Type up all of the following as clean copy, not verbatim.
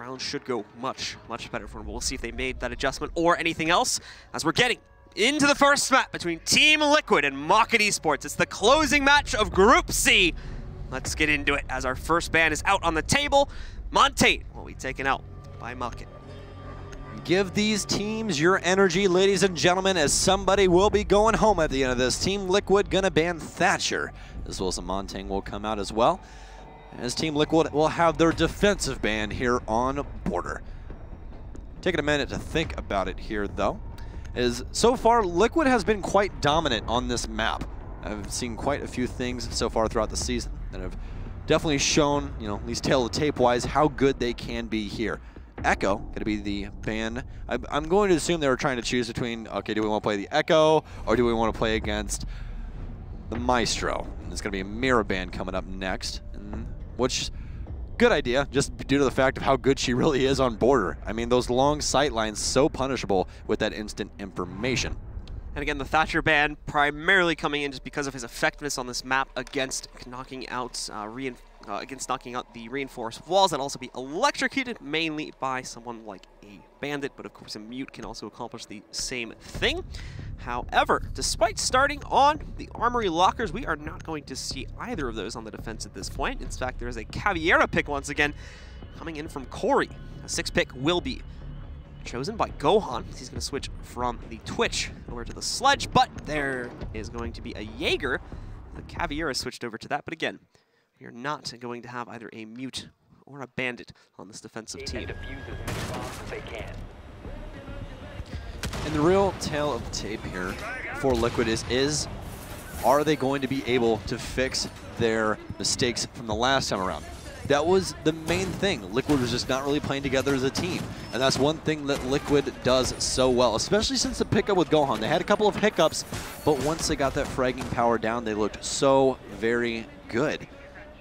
round should go much, much better for them. We'll see if they made that adjustment or anything else as we're getting into the first map between Team Liqiud and MockIt Esports. It's the closing match of Group C. Let's get into it as our first ban is out on the table. Monte will be taken out by MockIt. Give these teams your energy, ladies and gentlemen, as somebody will be going home at the end of this. Team Liqiud gonna ban Thatcher, as well as a Montang will come out as well. As Team Liqiud will have their defensive ban here on Border. Taking a minute to think about it here, though, is so far Liqiud has been quite dominant on this map. I've seen quite a few things so far throughout the season that have definitely shown, at least tail of the tape-wise, how good they can be here. Echo, going to be the ban. I'm going to assume they were trying to choose between, okay, do we want to play the Echo or do we want to play against the Maestro? And it's going to be a mirror ban coming up next, which, good idea, just due to the fact of how good she really is on Border. I mean, those long sight lines, so punishable with that instant information. And again, the Thatcher ban primarily coming in just because of his effectiveness on this map against knocking out the reinforced walls that also be electrocuted mainly by someone like a bandit, but of course a mute can also accomplish the same thing. However, despite starting on the armory lockers, we are not going to see either of those on the defense at this point. In fact, there is a Caveira pick once again coming in from Corey. A 6 pick will be chosen by Gohan. He's going to switch from the Twitch over to the Sledge, but there is going to be a Jaeger. The Caveira switched over to that, but again, we are not going to have either a mute or a bandit on this defensive team. And the real tale of the tape here for Liqiud is are they going to be able to fix their mistakes from the last time around? That was the main thing. Liqiud was just not really playing together as a team. And that's one thing that Liqiud does so well, especially since the pickup with Gohan. They had a couple of hiccups, but once they got that fragging power down, they looked so very good.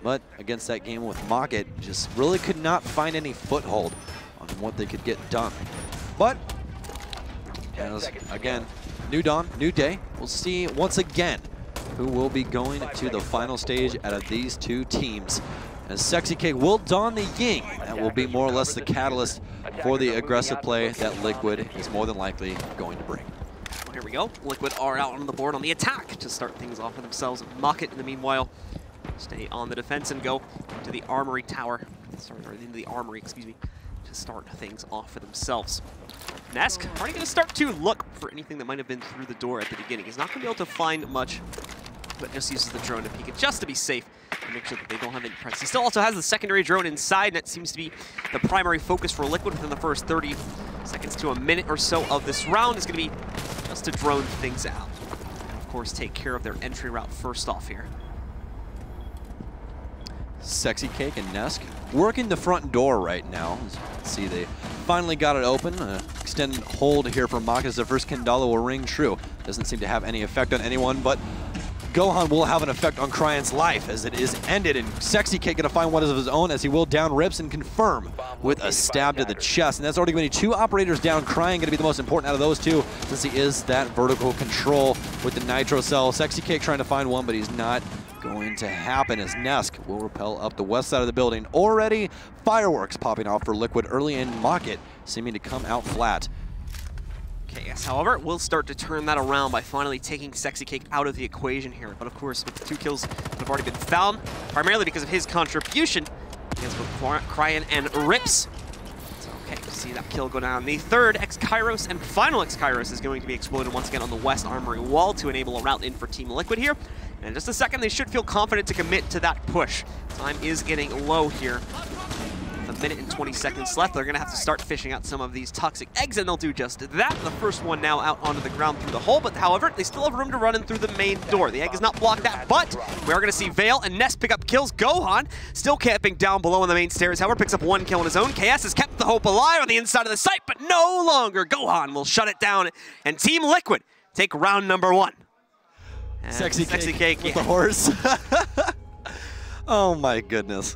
But against that game with MockIt, just really could not find any foothold on what they could get done. But, as, again, new dawn, new day. We'll see once again who will be going to the final stage out of these two teams. As Sexy Cake will don the Ying. That will be more or less the catalyst for the aggressive play that Liqiud is more than likely going to bring. Well, here we go. Liqiud are out on the board on the attack to start things off for themselves. MockIt, in the meanwhile, stay on the defense and go to the armory tower. Or into the armory, excuse me, to start things off for themselves. Nesk already going to start to look for anything that might have been through the door at the beginning. He's not going to be able to find much, but just uses the drone to peek it just to be safe and make sure that they don't have any presence. He still also has the secondary drone inside, and that seems to be the primary focus for Liqiud within the first 30 seconds to a minute or so of this round is going to be just to drone things out. And of course, take care of their entry route first off here. Sexy Cake and Nesk working the front door right now. As you can see, they finally got it open. Extended hold here from MockIt as the first Kendala will ring true. Doesn't seem to have any effect on anyone, but Gohan will have an effect on Cryan's life as it is ended, and Sexy Cake gonna find one of his own as he will down Rips and confirm with a stab to the chest. And that's already going to be 2 operators down. Cryan gonna be the most important out of those 2 since he is that vertical control with the Nitro Cell. Sexy Cake trying to find one, but he's not going to happen as Nesk will repel up the west side of the building. Already fireworks popping off for Liqiud early in MockIt, seeming to come out flat. KS, however, will start to turn that around by finally taking Sexy Cake out of the equation here. But of course, with the 2 kills that have already been found, primarily because of his contribution against both Cryan and Rips. It's okay to see that kill go down. The third X-Kairos and final X-Kairos is going to be exploded once again on the west armory wall to enable a route in for Team Liqiud here. And in just a second, they should feel confident to commit to that push. Time is getting low here. With a minute and 20 seconds left, they're going to have to start fishing out some of these toxic eggs, and they'll do just that. The first one now out onto the ground through the hole, but however, they still have room to run in through the main door. The egg is not blocked that, but we are going to see Vale and Nest pick up kills. Gohan still camping down below on the main stairs, however, picks up 1 kill on his own. KS has kept the hope alive on the inside of the site, but no longer. Gohan will shut it down, and Team Liqiud take round number 1. And Sexy Cake with yeah. the horse. Oh my goodness.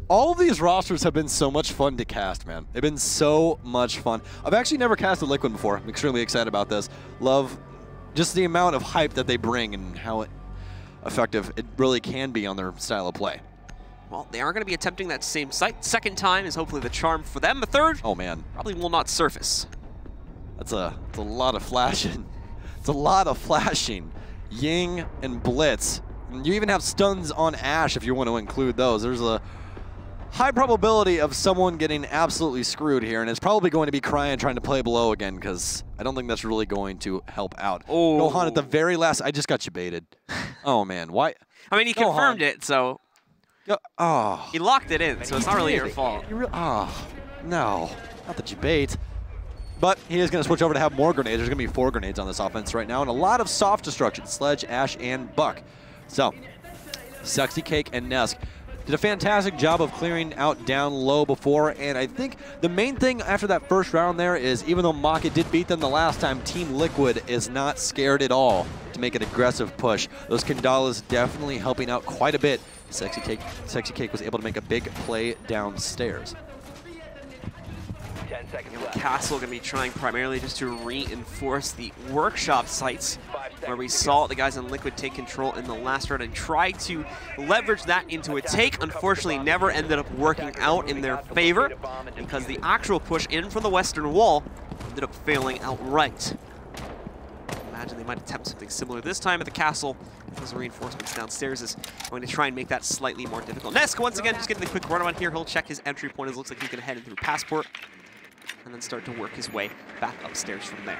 All of these rosters have been so much fun to cast, man. They've been so much fun. I've actually never casted Liqiud before. I'm extremely excited about this. Love just the amount of hype that they bring and how effective it really can be on their style of play. Well, they are going to be attempting that same site. Second time is hopefully the charm for them. The third, oh man, probably will not surface. That's a lot of flashing. It's a lot of flashing. Ying and Blitz. You even have stuns on Ash if you want to include those. There's a high probability of someone getting absolutely screwed here, and it's probably going to be Cryan trying to play below again, because I don't think that's really going to help out. Oh. Gohan at the very last, I just got you baited. Oh man, why? I mean, he confirmed it, so oh. he locked it in, so it's not really your fault. Oh, no, not that you bait. But he is going to switch over to have more grenades. There's going to be 4 grenades on this offense right now, and a lot of soft destruction. Sledge, Ash, and Buck. So, Sexy Cake and Nesk did a fantastic job of clearing out down low before, and I think the main thing after that first round there is, even though MockIt did beat them the last time, Team Liqiud is not scared at all to make an aggressive push. Those Kandalas definitely helping out quite a bit. Sexy Cake was able to make a big play downstairs. Castle going to be trying primarily just to reinforce the workshop sites where we saw the guys in Liqiud take control in the last round and try to leverage that into a take. Unfortunately, never ended up working out in their favor because the actual push in from the western wall ended up failing outright. Imagine they might attempt something similar this time at the castle. Those reinforcements downstairs is going to try and make that slightly more difficult. Nesk, once again, just getting the quick run on here. He'll check his entry point. It looks like he's going to head in through Passport and then start to work his way back upstairs from there.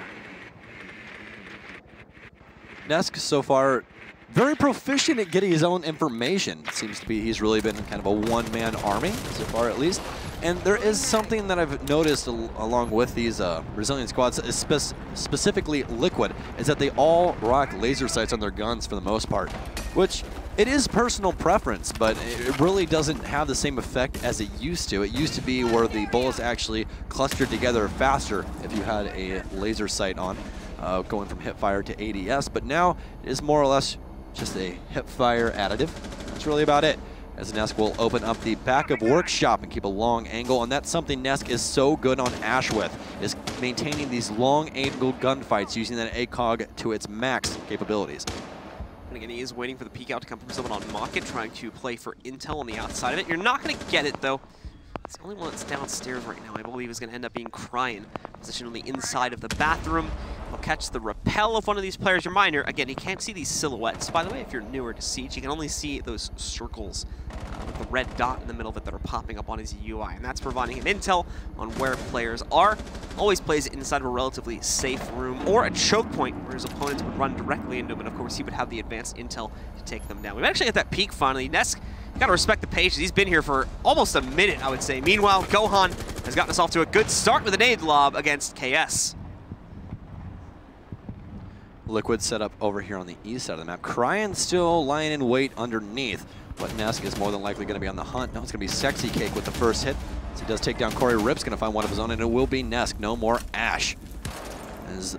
Nesk so far very proficient at getting his own information. It seems to be he's really been kind of a one-man army so far at least. And there is something that I've noticed along with these resilient squads, specifically Liqiud, is that they all rock laser sights on their guns for the most part, which it is personal preference, but it really doesn't have the same effect as it used to. It used to be where the bullets actually clustered together faster if you had a laser sight on, going from hipfire to ADS, but now it is more or less just a hipfire additive. That's really about it. As Nesk will open up the back of Workshop and keep a long angle, and that's something Nesk is so good on Ash with, is maintaining these long angle gunfights using that ACOG to its max capabilities. And again, he is waiting for the peek out to come from someone on MockIt, trying to play for intel on the outside of it. You're not going to get it, though. It's the only one that's downstairs right now, I believe, is going to end up being Cryan, positioned on the inside of the bathroom. He'll catch the rappel of one of these players. Reminder, again, you can't see these silhouettes. By the way, if you're newer to Siege, you can only see those circles with the red dot in the middle of it that are popping up on his UI, and that's providing him intel on where players are. Always plays inside of a relatively safe room or a choke point where his opponents would run directly into him, and of course he would have the advanced intel to take them down. We've actually hit that peak finally. Nesk, you gotta respect the patience. He's been here for almost a minute, I would say. Meanwhile, Gohan has gotten us off to a good start with a nade lob against KS. Liqiud set up over here on the east side of the map. Cryan still lying in wait underneath, but Nesk is more than likely going to be on the hunt. No, it's going to be Sexy Cake with the first hit. So he does take down Corey. Rip's going to find one of his own, and it will be Nesk. No more Ash. As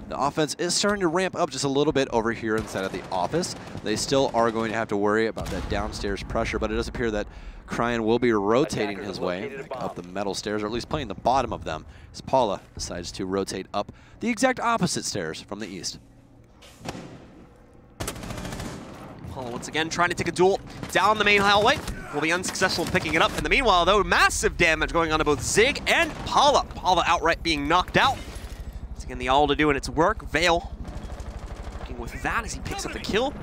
the offense is starting to ramp up just a little bit over here inside of the office. They still are going to have to worry about that downstairs pressure, but it does appear that Cryan will be rotating his way up the metal stairs, or at least playing the bottom of them, as Paula decides to rotate up the exact opposite stairs from the east. Paula once again trying to take a duel down the main hallway. Will be unsuccessful in picking it up. In the meanwhile, though, massive damage going on to both Zig and Paula. Paula outright being knocked out. Once again, the Alda doing its work. Vale working with that as he picks up the kill.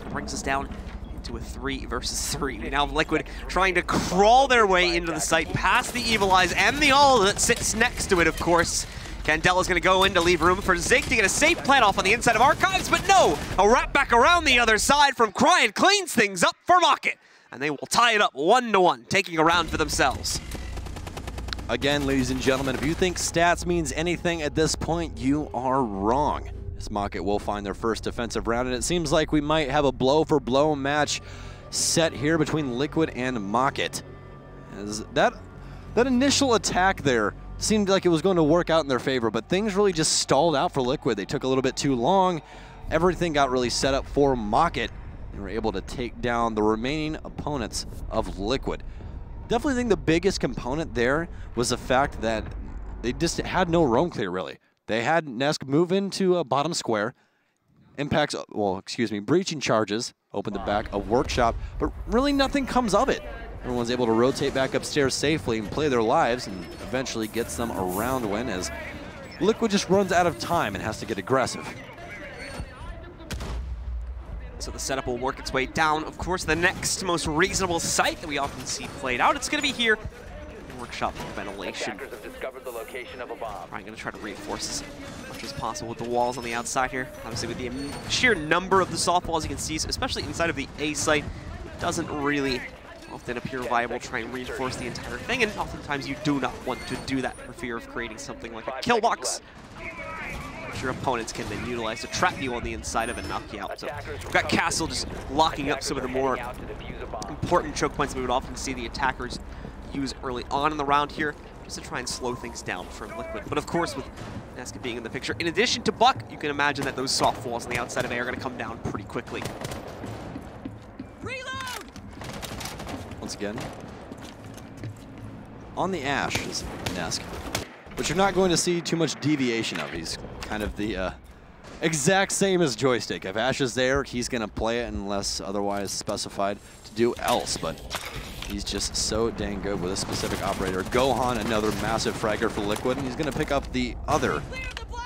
Brings us down into a 3 versus 3. We now have Liqiud trying to crawl their way into the site past the Evil Eyes and the Alda that sits next to it, of course. Candela's going to go in to leave room for Zig to get a safe plant off on the inside of Archives, but no! A wrap back around the other side from Cryan cleans things up for MockIt, and they will tie it up 1-1, taking a round for themselves. Again, ladies and gentlemen, if you think stats means anything at this point, you are wrong. As MockIt will find their first defensive round, and it seems like we might have a blow-for-blow match set here between Liqiud and MockIt. As that initial attack there seemed like it was going to work out in their favor, but things really just stalled out for Liqiud. They took a little bit too long. Everything got really set up for MockIt. They were able to take down the remaining opponents of Liqiud. Definitely think the biggest component there was the fact that they just had no roam clear, really. They had Nesk move into a bottom square, impacts, well, excuse me, breaching charges open the back of Workshop, but really nothing comes of it. Everyone's able to rotate back upstairs safely and play their lives, and eventually gets them a round win as Liqiud just runs out of time and has to get aggressive. So the setup will work its way down. Of course, the next most reasonable site that we often see played out, it's going to be here in Workshop ventilation. I'm going to try to reinforce as much as possible with the walls on the outside here. Obviously, with the sheer number of the soft walls you can see, especially inside of the A site, doesn't really often appear viable. Try and reinforce the entire thing, and oftentimes you do not want to do that for fear of creating something like a kill box, which your opponents can then utilize to trap you on the inside of and knock you out. So we've got Castle just locking up some of the more important choke points that we would often see the attackers use early on in the round here, just to try and slow things down for Liqiud. But of course, with Neska being in the picture, in addition to Buck, you can imagine that those soft walls on the outside of A are going to come down pretty quickly. Once again, on the Ash is Nesk, but you're not going to see too much deviation of. He's kind of the exact same as Joystick. If Ash is there, he's going to play it unless otherwise specified to do else, but he's just so dang good with a specific operator. Gohan, another massive fragger for Liqiud, and he's going to pick up the other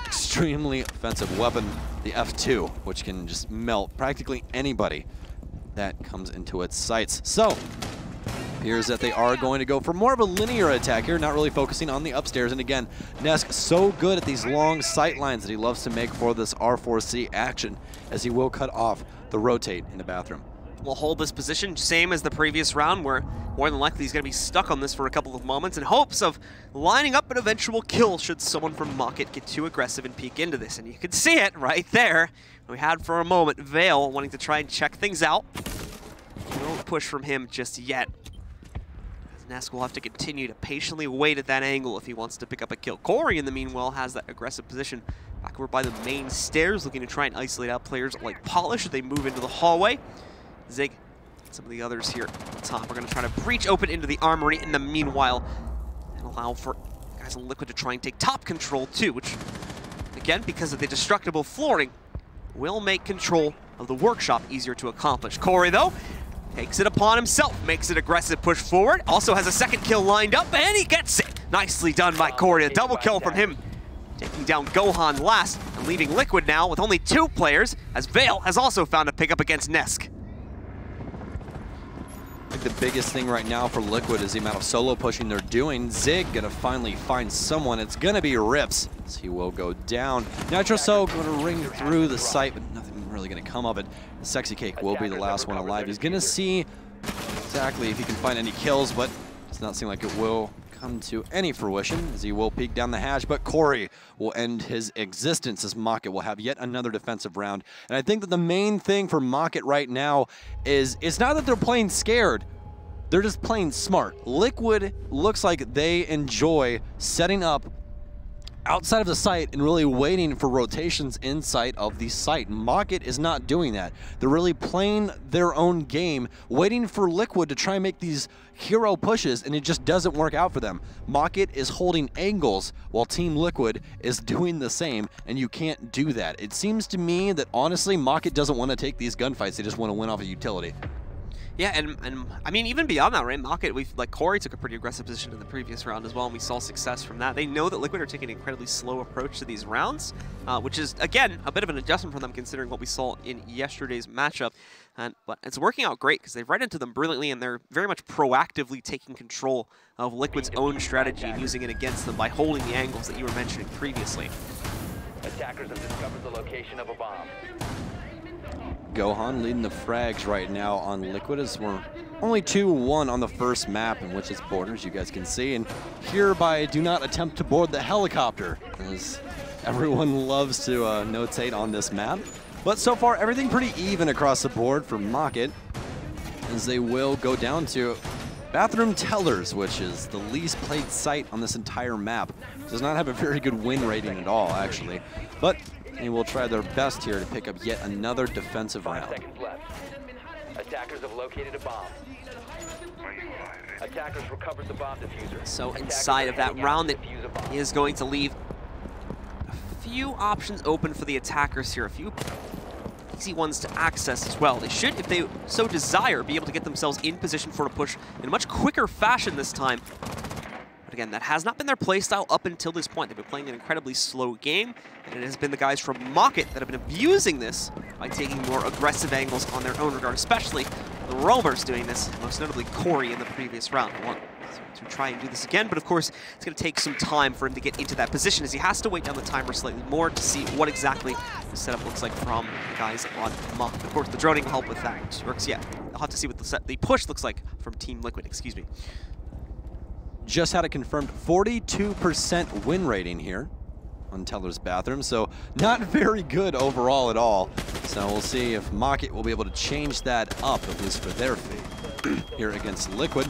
extremely offensive weapon, the F2, which can just melt practically anybody that comes into its sights. So appears that they are going to go for more of a linear attack here, not really focusing on the upstairs. And again, Nesk so good at these long sight lines that he loves to make for this R4C action, as he will cut off the rotate in the bathroom. We'll hold this position, same as the previous round, where more than likely he's going to be stuck on this for a couple of moments in hopes of lining up an eventual kill should someone from MockIt get too aggressive and peek into this. And you can see it right there. We had for a moment Vale wanting to try and check things out. No push from him just yet. Nesk will have to continue to patiently wait at that angle if he wants to pick up a kill. Corey, in the meanwhile, has that aggressive position back over by the main stairs, looking to try and isolate out players like Polish as they move into the hallway. Zig, some of the others here at the top are going to try to breach open into the armory in the meanwhile and allow for guys in Liqiud to try and take top control too, which, again, because of the destructible flooring, will make control of the Workshop easier to accomplish. Corey, though, takes it upon himself, makes an aggressive push forward, also has a second kill lined up, and he gets it! Nicely done by Corey, a double kill from him, taking down Gohan last, and leaving Liqiud now with only 2 players, as Vale has also found a pickup against Nesk. I think the biggest thing right now for Liqiud is the amount of solo pushing they're doing. Zig gonna finally find someone. It's gonna be Rips, as he will go down. Nitro So gonna ring through the site, but nothing really gonna come of it. Sexy Cake will be the last one alive. He's gonna see exactly if he can find any kills, but it does not seem like it will come to any fruition, as he will peek down the hatch, but Corey will end his existence as MockIt will have yet another defensive round. And I think that the main thing for MockIt right now is, it's not that they're playing scared, they're just playing smart. Liqiud looks like they enjoy setting up outside of the site and really waiting for rotations inside of the site. MockIt is not doing that. They're really playing their own game, waiting for Liqiud to try and make these hero pushes, and it just doesn't work out for them. MockIt is holding angles while Team Liqiud is doing the same, and you can't do that. It seems to me that honestly, MockIt doesn't want to take these gunfights. They just want to win off of utility. Yeah, and I mean, even beyond that, right? MockIt, like Corey took a pretty aggressive position in the previous round as well, and we saw success from that. They know that Liqiud are taking an incredibly slow approach to these rounds, which is, again, a bit of an adjustment for them considering what we saw in yesterday's matchup. But it's working out great because they've read into them brilliantly, and they're very much proactively taking control of Liquid's own strategy and using it against them by holding the angles that you were mentioning previously. Attackers have discovered the location of a bomb. Gohan leading the frags right now on Liqiud, as we're only 2-1 on the first map, in which is borders, you guys can see. And hereby, do not attempt to board the helicopter, as everyone loves to notate on this map. But so far, everything pretty even across the board for MockIt, as they will go down to Bathroom Tellers, which is the least played site on this entire map. Does not have a very good win rating at all, actually. But they will try their best here to pick up yet another defensive round. 5 seconds left. Attackers have located a bomb. Attackers recovered the bomb diffuser. So inside of that round, it is going to leave a few options open for the attackers here. A few easy ones to access as well. They should, if they so desire, be able to get themselves in position for a push in a much quicker fashion this time. But again, that has not been their playstyle up until this point. They've been playing an incredibly slow game, and it has been the guys from MockIt that have been abusing this by taking more aggressive angles on their own regard, especially the roamers doing this, most notably Corey in the previous round. I want to try and do this again, but of course, it's going to take some time for him to get into that position, as he has to wait down the timer slightly more to see what exactly the setup looks like from the guys on MockIt. Of course, the droning will help with that. Works, yeah. I'll have to see what the push looks like from Team Liqiud, excuse me. Just had a confirmed 42% win rating here on Teller's Bathroom, so not very good overall at all. So we'll see if MockIt will be able to change that up, at least for their fate, here against Liqiud.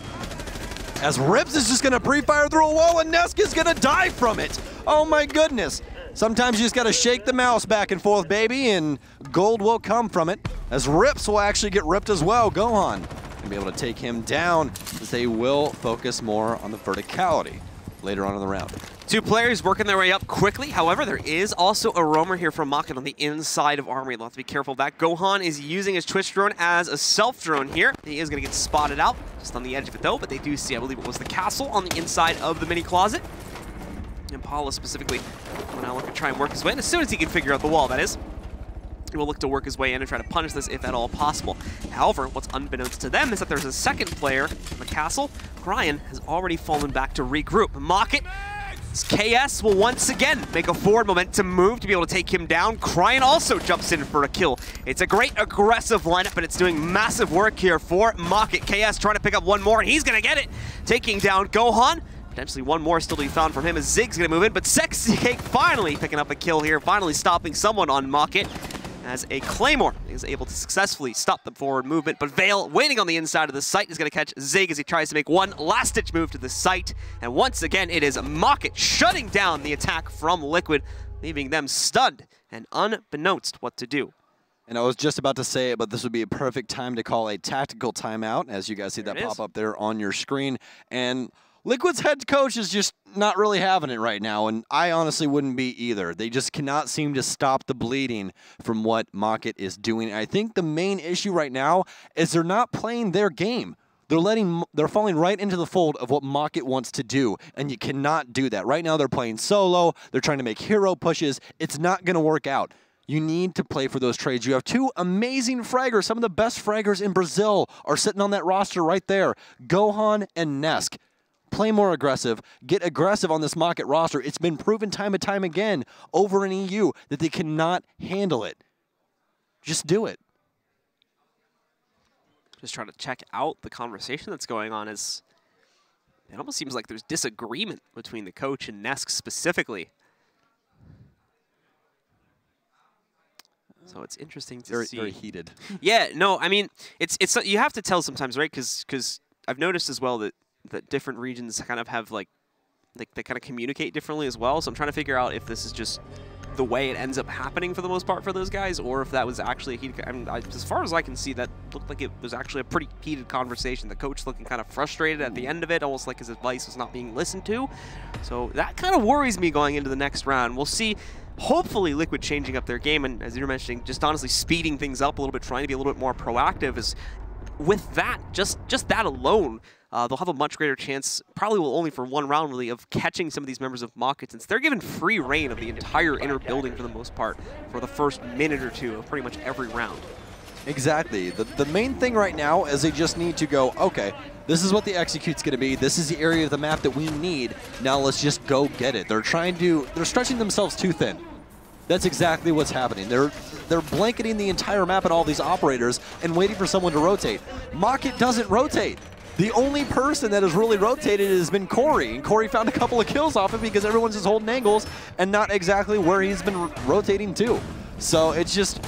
As Rips is just gonna pre-fire through a wall and Nesk is gonna die from it. Oh my goodness. Sometimes you just gotta shake the mouse back and forth, baby, and gold will come from it. As Rips will actually get ripped as well. Gohan gonna be able to take him down, as they will focus more on the verticality later on in the round. Two players working their way up quickly. However, there is also a roamer here from MockIt on the inside of Armory. They'll have to be careful of that. Gohan is using his Twitch drone as a self-drone here. He is going to get spotted out just on the edge of it, though. But they do see, I believe it was the castle on the inside of the mini closet. Impala specifically will now look to try and work his way in. As soon as he can figure out the wall, that is. He will look to work his way in and try to punish this if at all possible. However, what's unbeknownst to them is that there's a second player in the castle. Ryan has already fallen back to regroup. MockIt, KS will once again make a forward momentum move to be able to take him down. Kryan also jumps in for a kill. It's a great aggressive lineup, and it's doing massive work here for MockIt. KS trying to pick up one more, and he's going to get it. Taking down Gohan. Potentially one more still to be found from him as Zig's going to move in, but SexyCake finally picking up a kill here, finally stopping someone on MockIt, as a Claymore is able to successfully stop the forward movement. But Vale, waiting on the inside of the site, is going to catch Zig as he tries to make one last-ditch move to the site. And once again, it is MockIt shutting down the attack from Liqiud, leaving them stunned and unbeknownst what to do. And I was just about to say it, but this would be a perfect time to call a tactical timeout, as you guys see that pop up there on your screen. And Liquid's head coach is just not really having it right now, and I honestly wouldn't be either. They just cannot seem to stop the bleeding from what MockIt is doing. I think the main issue right now is they're not playing their game. They're falling right into the fold of what MockIt wants to do, and you cannot do that. Right now they're playing solo, they're trying to make hero pushes. It's not going to work out. You need to play for those trades. You have two amazing fraggers. Some of the best fraggers in Brazil are sitting on that roster right there. Gohan and Nesk. Play more aggressive. Get aggressive on this MockIt roster. It's been proven time and time again over in EU that they cannot handle it. Just do it. Just trying to check out the conversation that's going on. As it almost seems like there's disagreement between the coach and Nesk specifically. So it's interesting to see. Very heated. Yeah, no, I mean, it's you have to tell sometimes, right? Because I've noticed as well that different regions kind of have like they kind of communicate differently as well. So I'm trying to figure out if this is just the way it ends up happening for the most part for those guys, or if that was actually a heated. I mean, as far as I can see, that looked like it was actually a pretty heated conversation. The coach looking kind of frustrated at the end of it, almost like his advice was not being listened to. So that kind of worries me going into the next round. We'll see. Hopefully Liqiud changing up their game, and as you were mentioning, just honestly speeding things up a little bit, trying to be a little bit more proactive. Is with that, just that alone, they'll have a much greater chance, probably will only for one round really, of catching some of these members of MockIt, since they're given free reign of the entire inner building for the most part for the first minute or two of pretty much every round. Exactly. The main thing right now is they just need to go, okay, this is what the execute's going to be. This is the area of the map that we need. Now let's just go get it. They're stretching themselves too thin. That's exactly what's happening. They're blanketing the entire map and all these operators and waiting for someone to rotate. MockIt doesn't rotate. The only person that has really rotated has been Corey, and Corey found a couple of kills off it because everyone's just holding angles and not exactly where he's been rotating to. So it's just,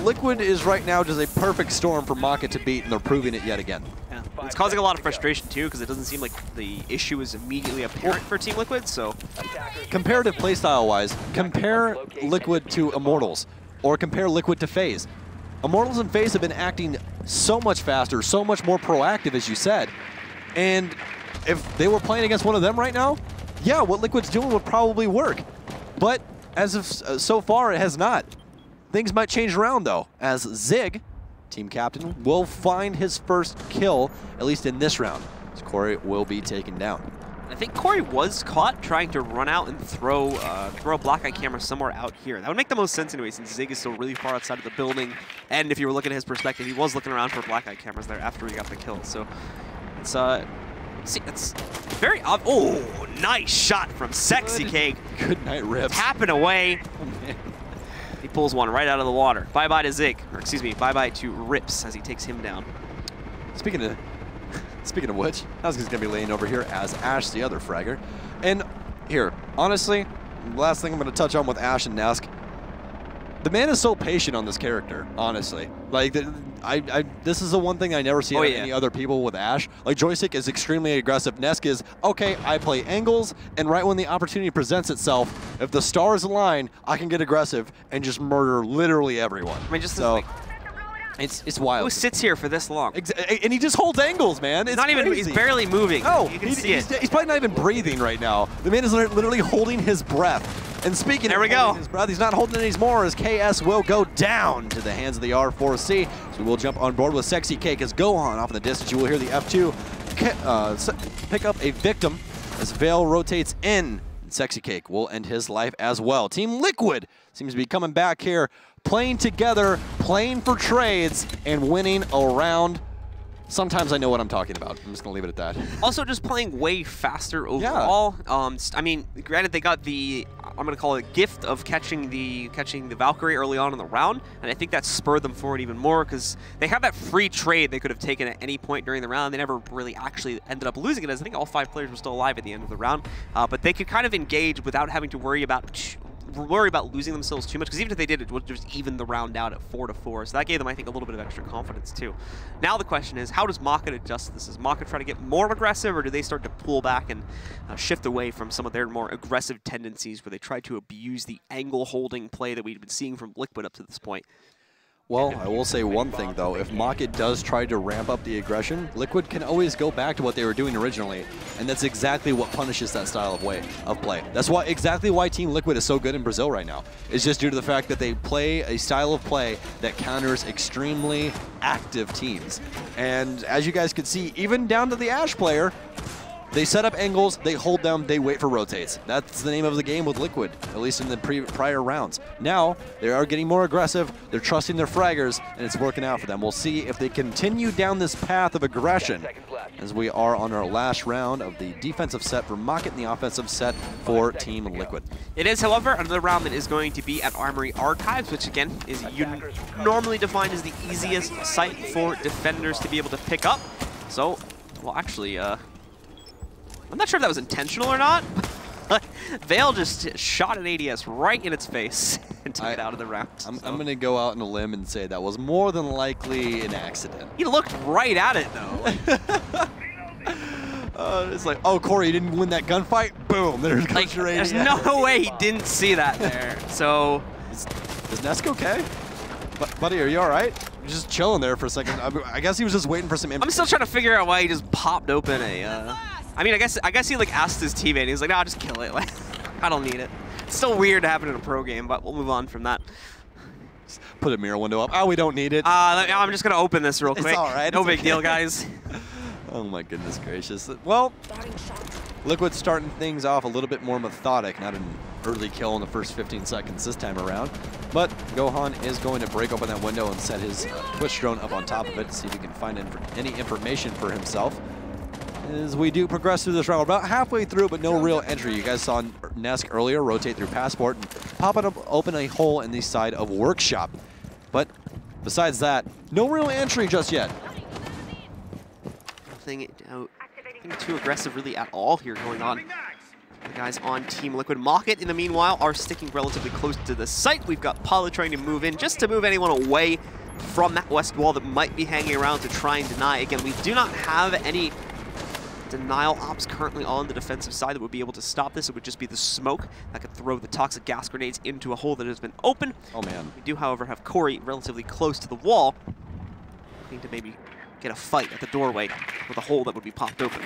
Liqiud is right now just a perfect storm for MockIt to beat, and they're proving it yet again. Yeah. It's causing a lot of frustration too, because it doesn't seem like the issue is immediately apparent for Team Liqiud. So comparative playstyle-wise, compare Liqiud to Immortals, or compare Liqiud to FaZe. Immortals and FaZe have been acting so much faster, so much more proactive, as you said. And if they were playing against one of them right now, yeah, what Liquid's doing would probably work. But as of so far, it has not. things might change around though, as Zig, team captain, will find his first kill, at least in this round, as Corey will be taken down. I think Corey was caught trying to run out and throw a black eye camera somewhere out here. That would make the most sense anyway, since Zig is still really far outside of the building. And if you were looking at his perspective, he was looking around for black eye cameras there after he got the kill. So it's very oh, nice shot from Sexy Cake. Good night, Rips. Tapping away. Oh, man. He pulls one right out of the water. Bye-bye to Zig, or excuse me, bye-bye to Rips as he takes him down. Speaking of which, Nesk is going to be laying over here as Ash, the other fragger. And here, honestly, last thing I'm going to touch on with Ash and Nesk, the man is so patient on this character, honestly. Like, this is the one thing I never see out of any other people with Ash. Like, Joystick is extremely aggressive. Nesk is, okay, I play angles, and right when the opportunity presents itself, if the stars align, I can get aggressive and just murder literally everyone. I mean, just so, it's wild. Who sits here for this long? And he just holds angles, man. It's not even, crazy. he's barely moving. No, you can see it. He's probably not even breathing right now. The man is literally holding his breath. And speaking of holding his breath, he's not holding it anymore as KS will go down to the hands of the R4C. So we will jump on board with Sexy Cake as Gohan off in the distance. You will hear the F2 pick up a victim as Vale rotates in. And Sexy Cake will end his life as well. Team Liqiud seems to be coming back here, playing together, playing for trades, and winning a round. Sometimes I know what I'm talking about. I'm just going to leave it at that. Also, just playing way faster overall. Yeah. I mean, granted, they got the, I'm going to call it, gift of catching the Valkyrie early on in the round, and I think that spurred them forward even more because they had that free trade they could have taken at any point during the round. They never really actually ended up losing it, as I think all 5 players were still alive at the end of the round. But they could kind of engage without having to worry about losing themselves too much, because even if they did, it would just even the round out at 4-4. So that gave them, I think, a little bit of extra confidence too. Now the question is, how does MockIt adjust to this? Does MockIt try to get more aggressive, or do they start to pull back and shift away from some of their more aggressive tendencies where they try to abuse the angle holding play that we've been seeing from Liqiud up to this point? Well, I will say one thing, though. If MockIt does try to ramp up the aggression, Liqiud can always go back to what they were doing originally, and that's exactly what punishes that style of play. That's exactly why Team Liqiud is so good in Brazil right now. It's just due to the fact that they play a style of play that counters extremely active teams. And as you guys can see, even down to the Ash player, they set up angles, they hold them, they wait for rotates. That's the name of the game with Liqiud, at least in the prior rounds. Now, they are getting more aggressive, they're trusting their fraggers, and it's working out for them. We'll see if they continue down this path of aggression as we are on our last round of the defensive set for MockIt and the offensive set for Team Liqiud. It is, however, another round that is going to be at Armory Archives, which again is normally defined as the easiest site for defenders to be able to pick up. So, well, actually, I'm not sure if that was intentional or not, but Vale just shot an ADS right in its face and took it out of the round. I'm going to go out on a limb and say that was more than likely an accident. He looked right at it, though. It's like, oh, Corey, you didn't win that gunfight? Boom, there's your ADS. There's no way he didn't see that there. So, is Nesk okay? Buddy, are you all right? You're just chilling there for a second. I guess he was just waiting for some I'm still trying to figure out why he just popped open a... I mean, I guess he like asked his teammate. He was like, "No, just kill it. Like, I don't need it." It's still weird to happen in a pro game, but we'll move on from that. Just put a mirror window up. Oh, we don't need it. I'm just gonna open this real quick. It's all right. No big deal, guys. Oh my goodness gracious. Well, Liqiud starting things off a little bit more methodic. Not an early kill in the first 15 seconds this time around. But Gohan is going to break open that window and set his Twitch drone up on top of it to see if he can find any information for himself. As we do progress through this round, we're about halfway through, but no real entry. You guys saw Nesk earlier rotate through Passport and pop it up, open a hole in the side of Workshop. But besides that, no real entry just yet. Nothing too aggressive really at all here going on. The guys on Team Liqiud. MockIt, in the meanwhile, are sticking relatively close to the site. We've got Paula trying to move in just to move anyone away from that west wall that might be hanging around to try and deny. Again, we do not have any denial ops currently on the defensive side that would be able to stop this. It would just be the smoke that could throw the toxic gas grenades into a hole that has been open. Oh man. We do, however, have Corey relatively close to the wall, looking to maybe get a fight at the doorway with a hole that would be popped open.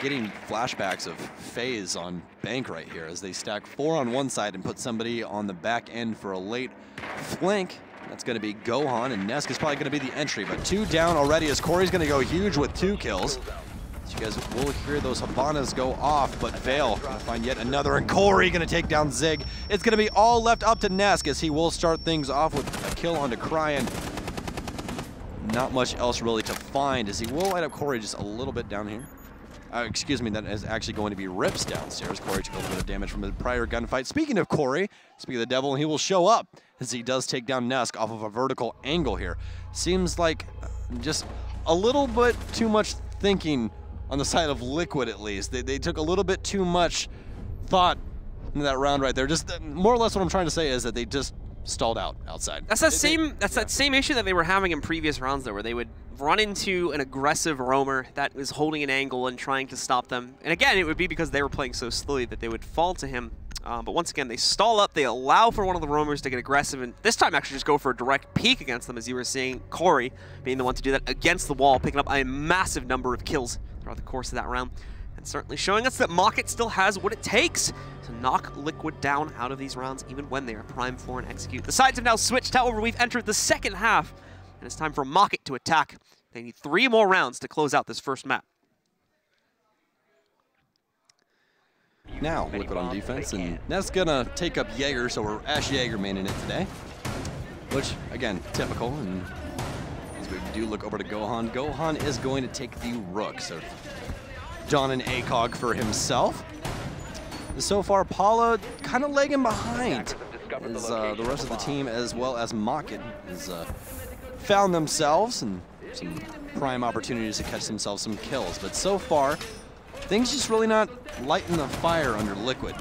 getting flashbacks of FaZe on Bank right here as they stack 4 on one side and put somebody on the back end for a late flank. That's going to be Gohan, and Nesk is probably going to be the entry, but 2 down already as Corey's going to go huge with 2 kills. So you guys will hear those Habanas go off, but Vale going to find yet another, and Corey going to take down Zig. It's going to be all left up to Nesk as he will start things off with a kill onto Cryan. Not much else really to find as he will light up Corey just a little bit down here. Excuse me, that is actually going to be Rips downstairs. Corey took a little bit of damage from the prior gunfight. Speaking of Corey, speaking of the devil, he will show up as he does take down Nesk off of a vertical angle here. Seems like just a little bit too much thinking on the side of Liqiud, at least. They took a little bit too much thought in that round right there. Just more or less what I'm trying to say is that they just stalled out outside. That's that same issue that they were having in previous rounds though, where they would run into an aggressive roamer that was holding an angle and trying to stop them. And again, it would be because they were playing so slowly that they would fall to him. But once again, they stall up, they allow for one of the roamers to get aggressive, and this time actually just go for a direct peek against them, as you were seeing Corey being the one to do that against the wall, picking up a massive number of kills throughout the course of that round. And certainly showing us that MockIt still has what it takes to knock Liqiud down out of these rounds, even when they are primed for an execute. The sides have now switched, however, we've entered the second half, and it's time for MockIt to attack. They need 3 more rounds to close out this first map. Now, Liqiud on defense, and that's gonna take up Jaeger, so we're Ash Jaeger maining it today. Which, again, typical, and as we do look over to Gohan, Gohan is going to take the Rook, so John and ACOG for himself. So far, Paula kind of lagging behind as the rest of the team, as well as MockIt, has found themselves and some prime opportunities to catch themselves some kills. But so far, things just really not lighting the fire under Liqiud.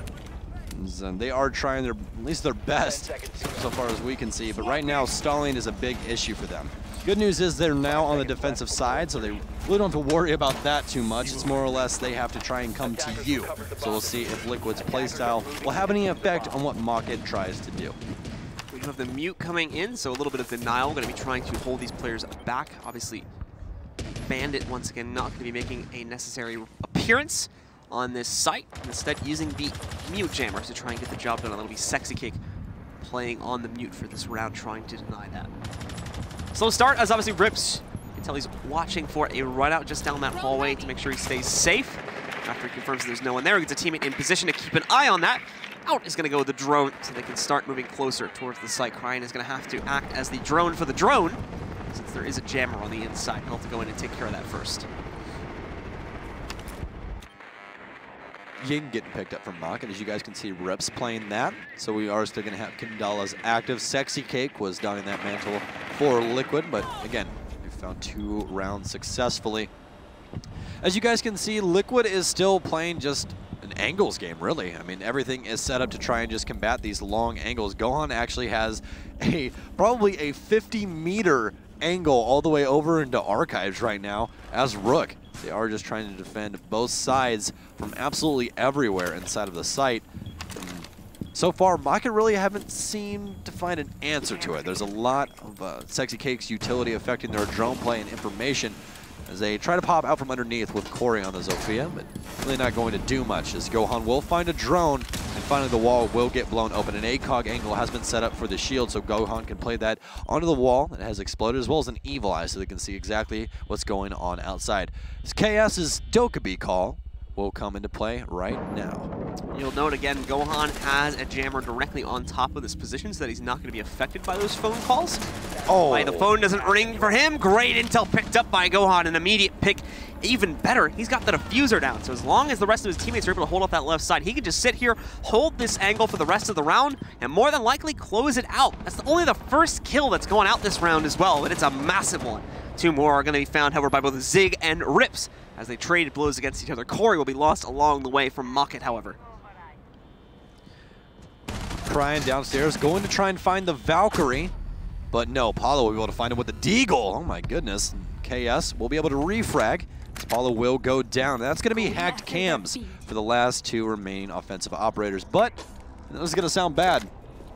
They are trying at least their best so far as we can see, but right now stalling is a big issue for them. Good news is they're now on the defensive side, so they really don't have to worry about that too much. It's more or less they have to try and come to you. So we'll see if Liquid's playstyle will have any effect on what MockIt tries to do. We have the mute coming in, so a little bit of denial. Going to be trying to hold these players back. Obviously, Bandit, once again, not going to be making a necessary appearance on this site. Instead, using the mute jammers to try and get the job done. That'll be Sexy Cake playing on the mute for this round, trying to deny that. Slow start, as obviously Rips, you can tell he's watching for a run out just down that hallway to make sure he stays safe. After he confirms there's no one there, he gets a teammate in position to keep an eye on that. Out is going to go with the drone, so they can start moving closer towards the site. Cryan is going to have to act as the drone for the drone, since there is a jammer on the inside. He'll have to go in and take care of that first. Ying getting picked up from MockIt, as you guys can see Rips playing that. So we are still going to have Kindala's active. Sexy Cake was donning that mantle for Liqiud, but again, we found 2 rounds successfully. As you guys can see, Liqiud is still playing just an angles game, really. I mean, everything is set up to try and just combat these long angles. Gohan actually has probably a 50-meter angle all the way over into Archives right now as Rook. They are just trying to defend both sides from absolutely everywhere inside of the site. And so far, MockIt really haven't seemed to find an answer to it. There's a lot of Sexy Cake's utility affecting their drone play and information as they try to pop out from underneath with Corey on the Zofia, but really not going to do much as Gohan will find a drone, and finally the wall will get blown open. An ACOG angle has been set up for the shield, so Gohan can play that onto the wall that has exploded, as well as an Evil Eye, so they can see exactly what's going on outside. As KS's Dokkaebi call will come into play right now. You'll note again, Gohan has a jammer directly on top of this position so that he's not going to be affected by those phone calls. Oh, the phone doesn't ring for him. Great intel picked up by Gohan, an immediate pick. Even better, he's got the diffuser down, so as long as the rest of his teammates are able to hold up that left side, he can just sit here, hold this angle for the rest of the round, and more than likely close it out. That's only the first kill that's going out this round as well, but it's a massive one. 2 more are going to be found, however, by both Zig and Rips as they trade blows against each other. Corey will be lost along the way from MockIt, however. Cryan downstairs, going to try and find the Valkyrie, but no, Paulo will be able to find him with the Deagle. Oh my goodness. KS will be able to refrag. Paulo will go down. That's going to be hacked cams for the last 2 remaining offensive operators, but this is going to sound bad.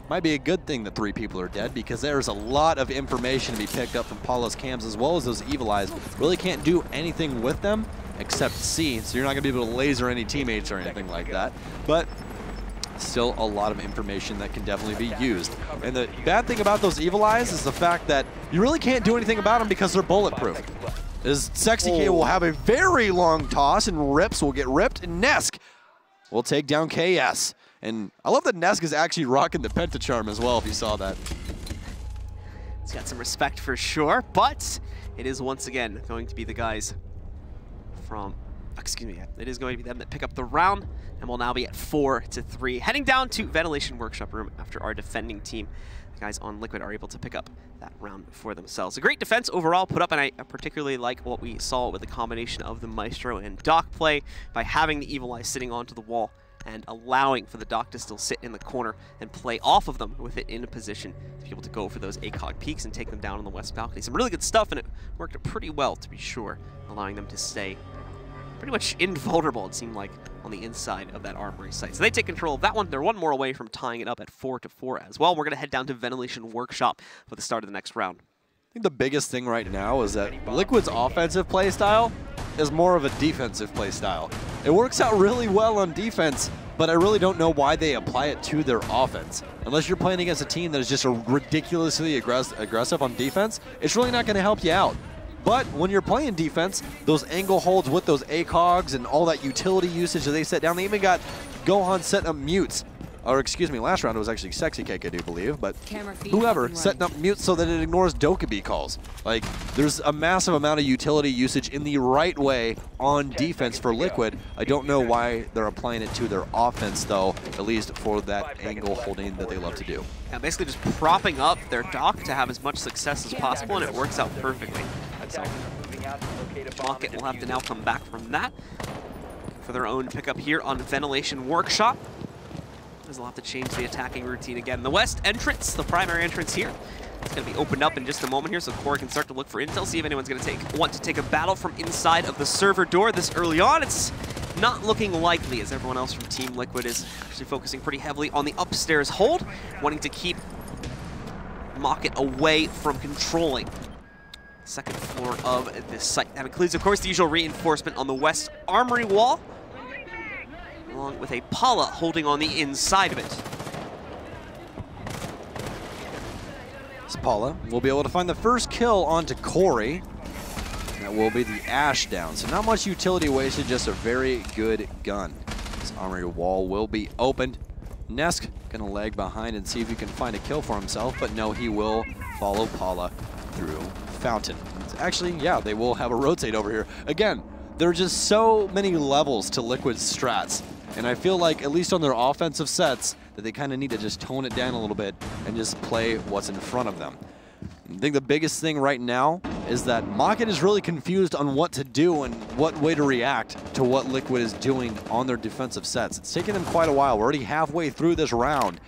Might be a good thing that 3 people are dead, because there's a lot of information to be picked up from Paulo's cams, as well as those Evil Eyes. Really can't do anything with them, except C, so you're not going to be able to laser any teammates or anything like that. But still a lot of information that can definitely be used. And the bad thing about those Evil Eyes is the fact that you really can't do anything about them because they're bulletproof. As Sexy K will have a very long toss, and Rips will get ripped, and Nesk will take down KS. And I love that Nesk is actually rocking the Pentacharm as well, if you saw that. He's got some respect for sure, but it is once again going to be the guys from, excuse me, it is going to be them that pick up the round, and we'll now be at 4-3. Heading down to Ventilation Workshop Room after our defending team, the guys on Liqiud, are able to pick up that round for themselves. A great defense overall put up, and I particularly like what we saw with the combination of the Maestro and Doc play by having the Evil Eye sitting onto the wall and allowing for the Doc to still sit in the corner and play off of them with it in a position to be able to go for those ACOG peaks and take them down on the west balcony. Some really good stuff, and it worked pretty well, to be sure, allowing them to stay pretty much invulnerable, it seemed like, on the inside of that armory site. So they take control of that one. They're one more away from tying it up at 4-4 as well. We're going to head down to Ventilation Workshop for the start of the next round. I think the biggest thing right now is that Liquid's offensive play style is more of a defensive play style. It works out really well on defense, but I really don't know why they apply it to their offense. Unless you're playing against a team that is just ridiculously aggressive on defense, it's really not going to help you out. But when you're playing defense, those angle holds with those ACOGs and all that utility usage that they set down, they even got Gohan setting up mutes. Or excuse me, last round it was actually Sexy Cake, I do believe, but whoever setting up mutes so that it ignores Dokkaebi calls. Like, there's a massive amount of utility usage in the right way on defense for Liquid. I don't know why they're applying it to their offense, though, at least for that angle holding that they love to do. Yeah, basically just propping up their Doc to have as much success as possible, and it works out perfectly. So, MockIt will have to now come back from that for their own pickup here on Ventilation Workshop. They'll have to change the attacking routine again. The west entrance, the primary entrance here, it's going to be opened up in just a moment here, so Corey can start to look for intel, see if anyone's going to want to take a battle from inside of the server door this early on. It's not looking likely, as everyone else from Team Liquid is actually focusing pretty heavily on the upstairs hold, wanting to keep MockIt away from controlling the second floor of this site. That includes, of course, the usual reinforcement on the west armory wall, along with a Paula holding on the inside of it. So Paula will be able to find the first kill onto Corey. That will be the Ash down. So not much utility wasted, just a very good gun. This armory wall will be opened. Nesk gonna lag behind and see if he can find a kill for himself, but no, he will follow Paula through Fountain. Actually, yeah, they will have a rotate over here. Again, there are just so many levels to Liquid's strats. And I feel like, at least on their offensive sets, that they kind of need to just tone it down a little bit and just play what's in front of them. I think the biggest thing right now is that MockIt is really confused on what to do and what way to react to what Liquid is doing on their defensive sets. It's taken them quite a while. We're already halfway through this round,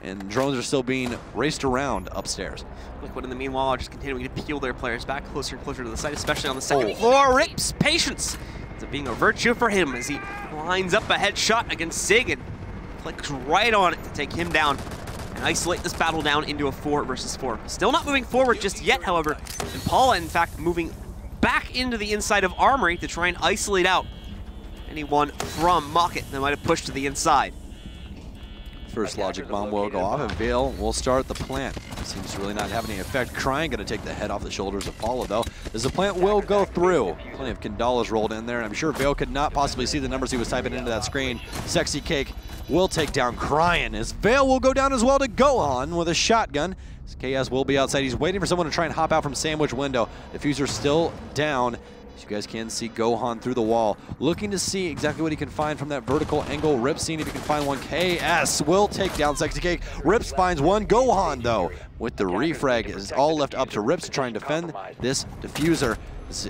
and drones are still being raced around upstairs. Liquid, in the meanwhile, are just continuing to peel their players back closer and closer to the site, especially on the second floor. Rips patience. It's being a virtue for him as he lines up a headshot against Sig and clicks right on it to take him down and isolate this battle down into a 4 versus 4. Still not moving forward just yet, however, and Paula, in fact, moving back into the inside of Armory to try and isolate out anyone from MockIt that might have pushed to the inside. First logic bomb will go off, and Vale will start the plant. Seems to really not have any effect. Crying going to take the head off the shoulders of Paula, though, as the plant will go through. Plenty of Kandalas rolled in there, and I'm sure Vale could not possibly see the numbers he was typing into that screen. Sexy Cake will take down Crying, as Vale will go down as well to Gohan with a shotgun. KS will be outside. He's waiting for someone to try and hop out from sandwich window. Diffuser still down. As you guys can see, Gohan through the wall, looking to see exactly what he can find from that vertical angle. Rips seeing if he can find one. KS will take down Sexy Cake. Rips finds one. Gohan, though, with the refrag, is all left up to Rips to try and defend this diffuser.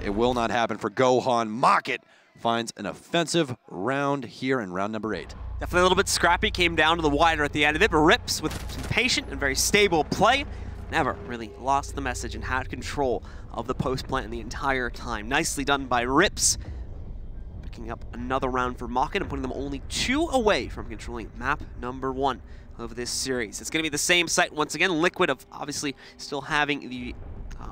It will not happen for Gohan. MockIt finds an offensive round here in round number 8. Definitely a little bit scrappy, came down to the wider at the end of it, but Rips, with some patient and very stable play, never really lost the message and had control of the post plant the entire time. Nicely done by Rips, picking up another round for MockIt and putting them only 2 away from controlling map number 1 of this series. It's going to be the same site once again. Liqiud of obviously still having the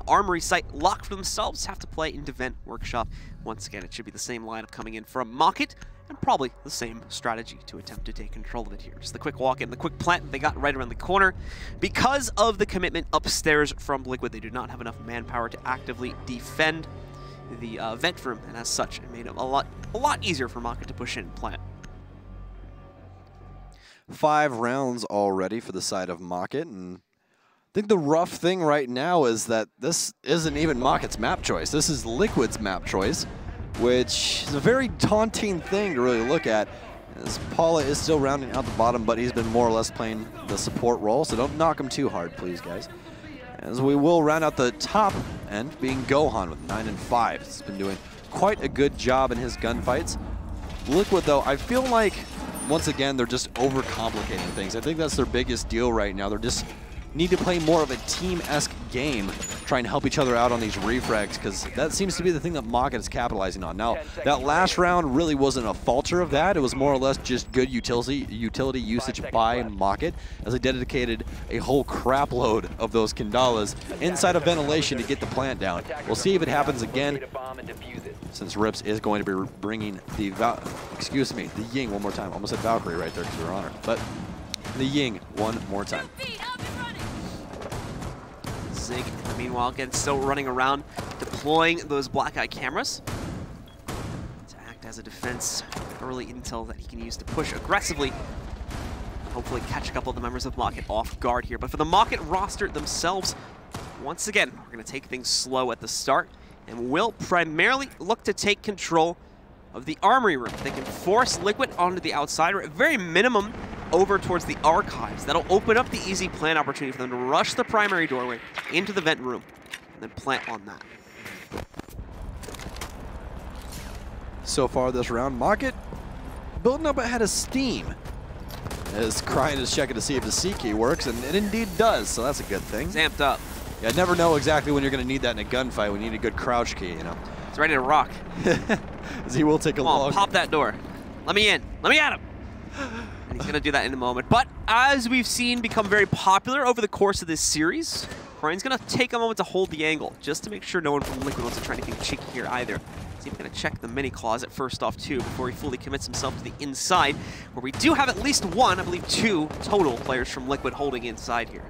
armory site locked for themselves, have to play into Vent Workshop. Once again, it should be the same lineup coming in from MockIt, and probably the same strategy to attempt to take control of it here. Just the quick walk in, the quick plant they got right around the corner. Because of the commitment upstairs from Liqiud, they do not have enough manpower to actively defend the vent room, and as such, it made it a lot easier for MockIt to push in and plant. 5 rounds already for the side of MockIt, and I think the rough thing right now is that this isn't even MockIt's map choice. This is Liquid's map choice, which is a very daunting thing to really look at, as Paula is still rounding out the bottom, but he's been more or less playing the support role, so don't knock him too hard, please, guys. As we will round out the top end, being Gohan with 9 and 5. He's been doing quite a good job in his gunfights. Liqiud, though, I feel like, once again, they're just overcomplicating things. I think that's their biggest deal right now. They're just need to play more of a team-esque game, try and help each other out on these refrags, because that seems to be the thing that MockIt is capitalizing on. Now, that last round really wasn't a falter of that. It was more or less just good utility usage by MockIt, as they dedicated a whole crap load of those Kandalas inside of ventilation to get the plant down. We'll see if it happens again, since Rips is going to be bringing the the Ying one more time. Almost said Valkyrie right there because we were on her, but the Ying one more time. Zig, meanwhile, again, still running around, deploying those black eye cameras to act as a defense, early intel that he can use to push aggressively, and hopefully catch a couple of the members of MockIt off guard here. But for the MockIt roster themselves, once again, we're going to take things slow at the start, and will primarily look to take control of the armory room. They can force Liqiud onto the outside, or at very minimum, over towards the archives. That'll open up the easy plant opportunity for them to rush the primary doorway into the vent room and then plant on that. So far this round, MockIt building up ahead of steam, as Crying is checking to see if the C key works, and it indeed does, so that's a good thing. It's amped up. Yeah, I never know exactly when you're going to need that in a gunfight. We need a good crouch key, you know. It's ready to rock. As he will take a long... pop that door. Let me in. Let me at him. And he's going to do that in a moment. But as we've seen become very popular over the course of this series, Brian's going to take a moment to hold the angle, just to make sure no one from Liqiud wants to try anything cheeky here either. He's even going to check the mini closet first off, too, before he fully commits himself to the inside, where we do have at least one, I believe 2 total players from Liqiud holding inside here.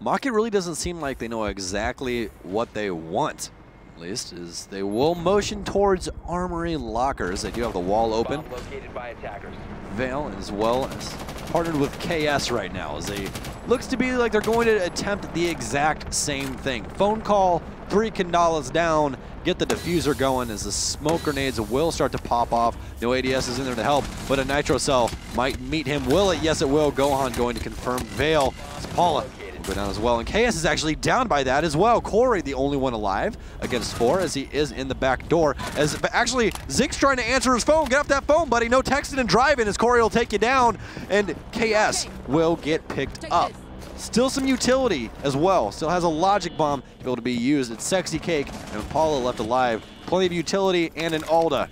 MockIt really doesn't seem like they know exactly what they want. At least, is they will motion towards armory lockers. They do have the wall open. Vale, as well as partnered with KS right now, as they looks to be like they're going to attempt the exact same thing. Phone call, 3 Kandalas down, get the diffuser going, as the smoke grenades will start to pop off. No ADS is in there to help, but a nitro cell might meet him. Will it? Yes, it will. Gohan going to confirm Vale. As Paula go down as well, and KS is actually down by that as well. Corey, the only one alive against 4, as he is in the back door. As actually, Zig's trying to answer his phone. Get off that phone, buddy. No texting and driving, as Corey will take you down, and KS will get picked up. Still some utility as well. Still has a logic bomb able to be used. It's Sexy Cake and Paula left alive. Plenty of utility and an Alda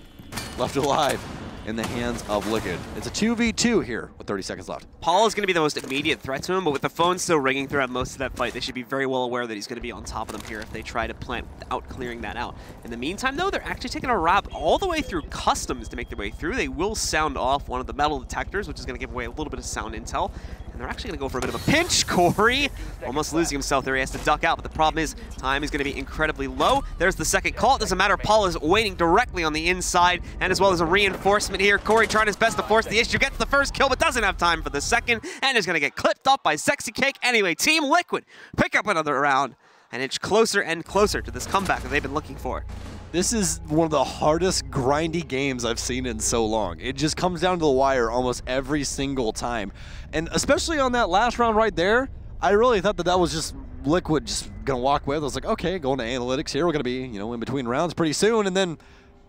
left alive in the hands of Liqiud. It's a 2v2 here with 30 seconds left. Paula's going to be the most immediate threat to him, but with the phone still ringing throughout most of that fight, they should be very well aware that he's going to be on top of them here if they try to plant without clearing that out. In the meantime, though, they're actually taking a route all the way through customs to make their way through. They will sound off one of the metal detectors, which is going to give away a little bit of sound intel. And they're actually going to go for a bit of a pinch. Corey almost losing himself there. He has to duck out, but the problem is time is going to be incredibly low. There's the second call. It doesn't matter. Paula's waiting directly on the inside, and as well as a reinforcement here. Corey trying his best to force the issue. Gets the first kill, but doesn't have time for the second, and is going to get clipped up by Sexy Cake. Anyway, Team Liqiud pick up another round and inch closer and closer to this comeback that they've been looking for. This is one of the hardest grindy games I've seen in so long. It just comes down to the wire almost every single time. And especially on that last round right there, I really thought that that was just Liqiud just gonna walk away. I was like, okay, going to analytics here. We're gonna be, you know, in between rounds pretty soon. And then,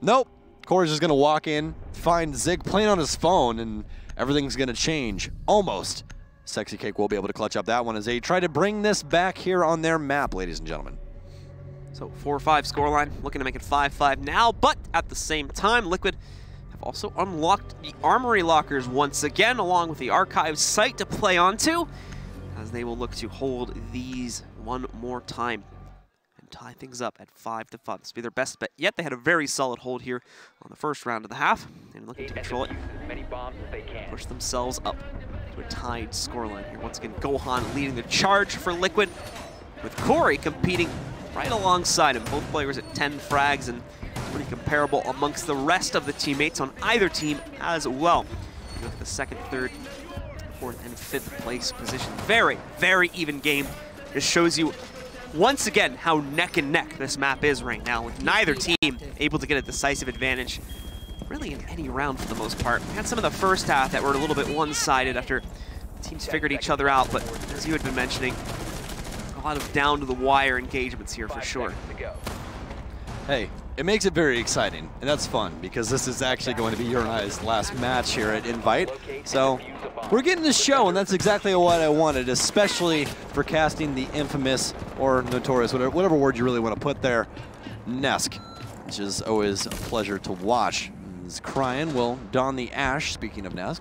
nope, Corey's just gonna walk in, find Zig playing on his phone, and everything's gonna change. Almost. Sexy Cake will be able to clutch up that one as they try to bring this back here on their map, ladies and gentlemen. So 4-5 scoreline, looking to make it 5-5 now, but at the same time, Liqiud have also unlocked the armory lockers once again, along with the archive site to play onto. as they will look to hold these one more time and tie things up at 5-5. This will be their best bet yet. They had a very solid hold here on the first round of the half, and looking to control it, push themselves up to a tied scoreline here. Once again, Gohan leading the charge for Liqiud, with Corey competing right alongside him. Both players at 10 frags and pretty comparable amongst the rest of the teammates on either team as well. You look at the second, third, fourth, and fifth place position. Very, very even game. This shows you once again how neck and neck this map is right now, with neither team able to get a decisive advantage really in any round for the most part. We had some of the first half that were a little bit one-sided after the teams figured each other out, but as you had been mentioning, a lot of down-to-the-wire engagements here for sure. Hey, it makes it very exciting, and that's fun, because this is actually going to be your and I's last match here at Invite. So we're getting to show, and that's exactly what I wanted, especially for casting the infamous or notorious, whatever word you really want to put there, Nesk, which is always a pleasure to watch. As Cryan will don the Ash, speaking of Nesk.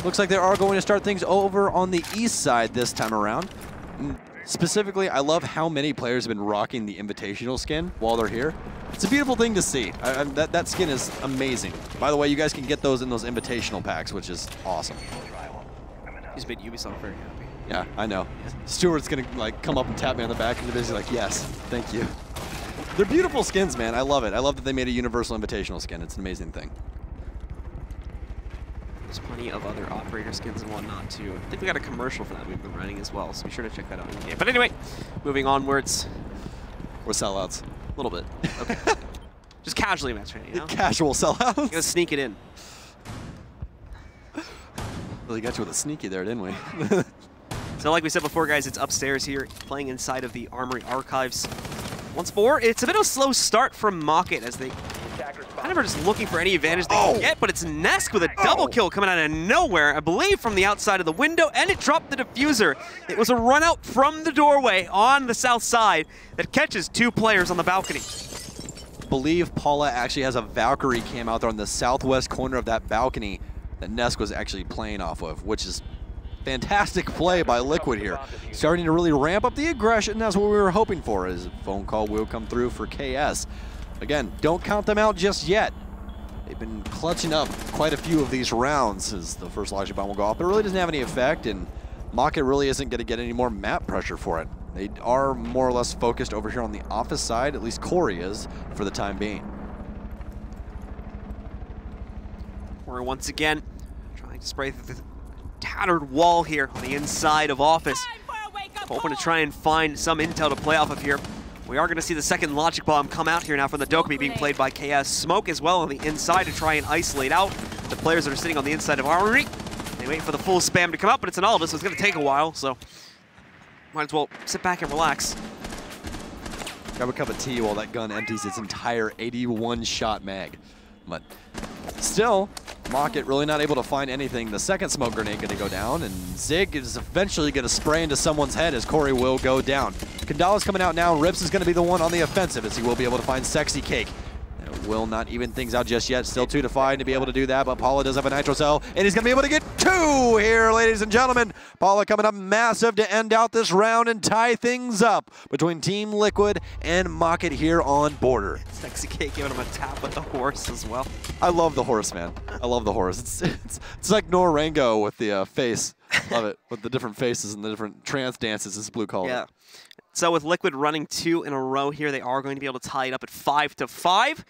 Looks like they are going to start things over on the east side this time around. Specifically, I love how many players have been rocking the Invitational skin while they're here. It's a beautiful thing to see. That skin is amazing. By the way, you guys can get those in those Invitational packs, which is awesome. He's made Ubisoft very happy. Yeah, I know. Stuart's gonna like come up and tap me on the back and basically like, yes, thank you. They're beautiful skins, man. I love it. I love that they made a Universal Invitational skin. It's an amazing thing. There's plenty of other operator skins and whatnot too. I think we got a commercial for that we've been running as well, so be sure to check that out in the game. But anyway, moving onwards. We're sellouts. A little bit. Okay. Just casually mentioning, you know? Casual sellouts. Gonna sneak it in. Really got you with a sneaky there, didn't we? So like we said before, guys, it's upstairs here, playing inside of the Armory Archives. Once more, it's a bit of a slow start from MockIt as they kind of are just looking for any advantage they can get, but it's Nesk with a double kill coming out of nowhere, I believe from the outside of the window, and it dropped the diffuser. It was a run out from the doorway on the south side that catches two players on the balcony. I believe Paula actually has a Valkyrie cam out there on the southwest corner of that balcony that Nesk was actually playing off of, which is fantastic play by Liqiud here. Starting to really ramp up the aggression. That's what we were hoping for, as a phone call will come through for KS. Again, don't count them out just yet. They've been clutching up quite a few of these rounds as the first logic bomb will go off, but it really doesn't have any effect, and MockIt really isn't going to get any more map pressure for it. They are more or less focused over here on the office side, at least Corey is, for the time being. We're once again trying to spray through the tattered wall here on the inside of office. Hoping to try and find some intel to play off of here. We are going to see the second logic bomb come out here now from the Dokumi, being played by KS. Smoke as well on the inside to try and isolate out the players that are sitting on the inside of Armory. They wait for the full spam to come out, but it's an Aldous, so it's going to take a while, so might as well sit back and relax. Grab a cup of tea while that gun empties its entire 81-shot mag. But still, MockIt really not able to find anything. The second smoke grenade going to go down, and Zig is eventually going to spray into someone's head as Corey will go down. Kandala's coming out now, and Rips is going to be the one on the offensive as he will be able to find Sexy Cake. Will not even things out just yet. Still 2 to 5 to be able to do that, but Paula does have a nitro cell, and he's going to be able to get 2 here, ladies and gentlemen. Paula coming up massive to end out this round and tie things up between Team Liqiud and MockIt here on Border. Sexy Cake giving him a tap with the horse as well. I love the horse, man. I love the horse. It's like Norango with the face. Love it, with the different faces and the different trance dances, as Blue called it. So with Liqiud running 2 in a row here, they are going to be able to tie it up at 5-5.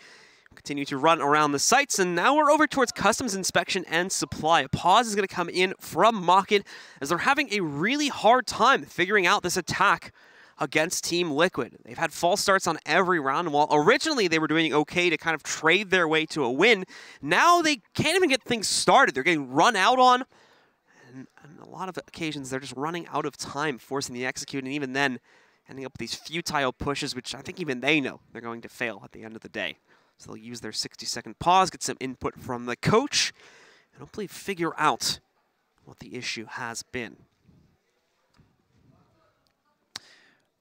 Continue to run around the sites, and now we're over towards customs inspection and supply. A pause is going to come in from MockIt as they're having a really hard time figuring out this attack against Team Liqiud. They've had false starts on every round, and while originally they were doing okay to kind of trade their way to a win, now they can't even get things started. They're getting run out on, and a lot of occasions they're just running out of time, forcing the execute, and even then ending up with these futile pushes, which I think even they know they're going to fail at the end of the day. So they'll use their 60-second pause, get some input from the coach, and hopefully figure out what the issue has been.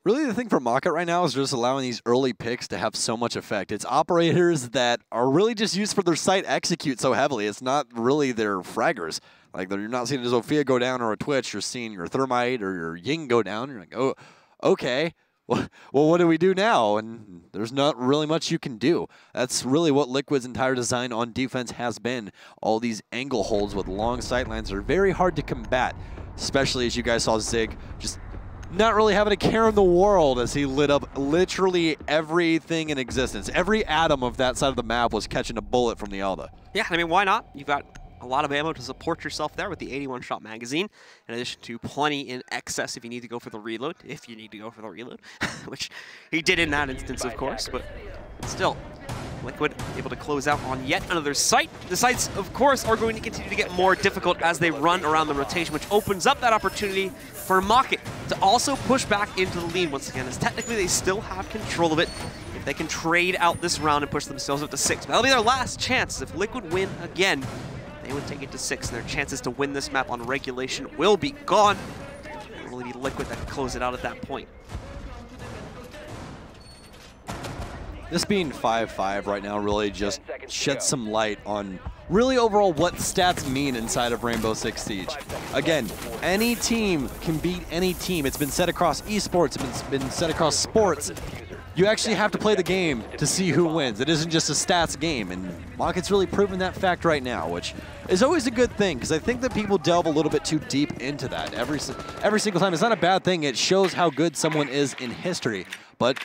Really, the thing for MockIt right now is just allowing these early picks to have so much effect. It's operators that are really just used for their site execute so heavily. It's not really their fraggers. Like, you're not seeing a Zofia go down or a Twitch. You're seeing your Thermite or your Ying go down. You're like, oh, okay. Well, what do we do now? And there's not really much you can do. That's really what Liquid's entire design on defense has been. All these angle holds with long sightlines are very hard to combat, especially as you guys saw Zig just not really having a care in the world as he lit up literally everything in existence. Every atom of that side of the map was catching a bullet from the Alda. Yeah, I mean, why not? You've got a lot of ammo to support yourself there with the 81-shot magazine, in addition to plenty in excess if you need to go for the reload, which he did in that instance, of course, but still, Liquid able to close out on yet another site. The sites, of course, are going to continue to get more difficult as they run around the rotation, which opens up that opportunity for MockIt to also push back into the lead once again, as technically they still have control of it. If they can trade out this round and push themselves up to 6, that'll be their last chance. If Liquid win again, they would take it to 6, and their chances to win this map on regulation will be gone. It will only be Liquid that can close it out at that point. This being 5-5 right now really just sheds some light on really overall what stats mean inside of Rainbow Six Siege. Again, any team can beat any team. It's been said across esports, it's been said across sports. You actually have to play the game to see who wins. It isn't just a stats game, and MockIt's really proven that fact right now, which is always a good thing, because I think that people delve a little bit too deep into that every single time. It's not a bad thing. It shows how good someone is in history, but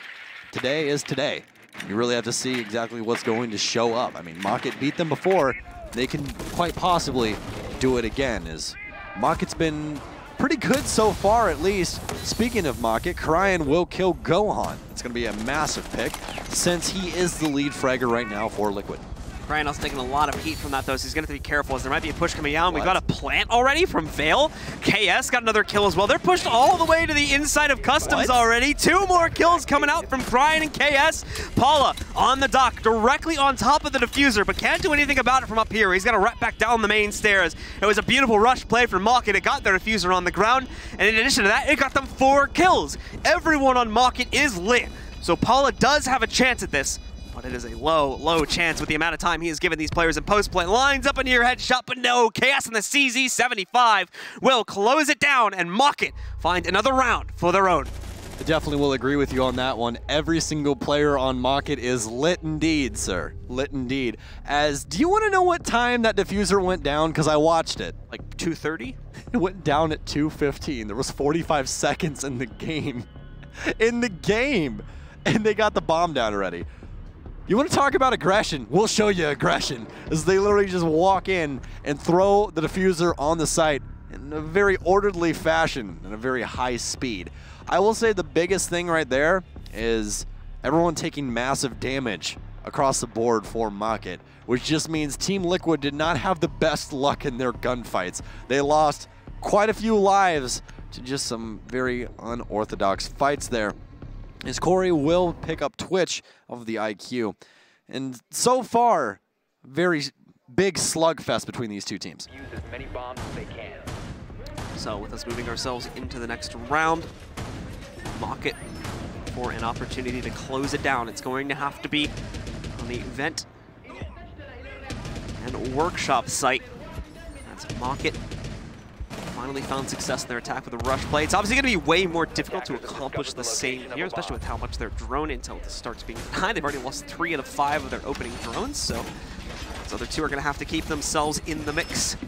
today is today. You really have to see exactly what's going to show up. I mean, MockIt beat them before. They can quite possibly do it again, as MockIt's been pretty good so far, at least. Speaking of MockIt, Kryan will kill Gohan. It's going to be a massive pick, since he is the lead fragger right now for Liquid. Kryan also taking a lot of heat from that, though, so he's going to have to be careful, as there might be a push coming out. We've got a plant already from Vale. KS got another kill as well. They're pushed all the way to the inside of Customs already. 2 more kills coming out from Kryan and KS. Paula on the dock, directly on top of the diffuser, but can't do anything about it from up here. He's got to wrap back down the main stairs. It was a beautiful rush play from MockIt. It got their diffuser on the ground, and in addition to that, it got them 4 kills. Everyone on MockIt is lit, so Paula does have a chance at this. But it is a low chance with the amount of time he has given these players in post-play. Lines up into your headshot, but no. KS and the CZ75 will close it down, and MockIt find another round for their own. I definitely will agree with you on that one. Every single player on MockIt is lit indeed, sir. Lit indeed. Do you want to know what time that diffuser went down? Because I watched it. Like 2:30? It went down at 2:15. There was 45 seconds in the game. And they got the bomb down already. You want to talk about aggression? We'll show you aggression, as they literally just walk in and throw the diffuser on the site in a very orderly fashion and a very high speed. I will say the biggest thing right there is everyone taking massive damage across the board for MockIt, which just means Team Liquid did not have the best luck in their gunfights. They lost quite a few lives to just some very unorthodox fights there, as Corey will pick up Twitch of the IQ. And so far, very big slugfest between these two teams. Use as many bombs as they can. So with us moving ourselves into the next round, MockIt for an opportunity to close it down. It's going to have to be on the event and workshop site. That's MockIt. Finally found success in their attack with a rush play. It's obviously going to be way more difficult to accomplish the same here, especially with how much their drone intel starts being denied. They've already lost 3 out of 5 of their opening drones, so those other 2 are going to have to keep themselves in the mix.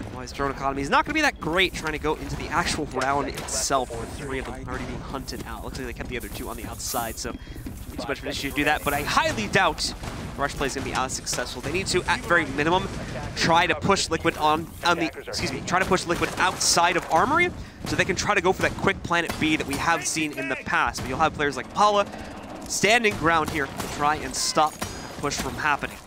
Otherwise, drone economy is not going to be that great trying to go into the actual round itself, with 3 of them already being hunted out. Looks like they kept the other 2 on the outside, so not too much of an issue to do that, but I highly doubt rush play is going to be as successful. They need to, at very minimum, try to push Liquid try to push Liquid outside of Armory, so they can try to go for that quick Planet B that we have seen in the past. But you'll have players like Paula standing ground here to try and stop the push from happening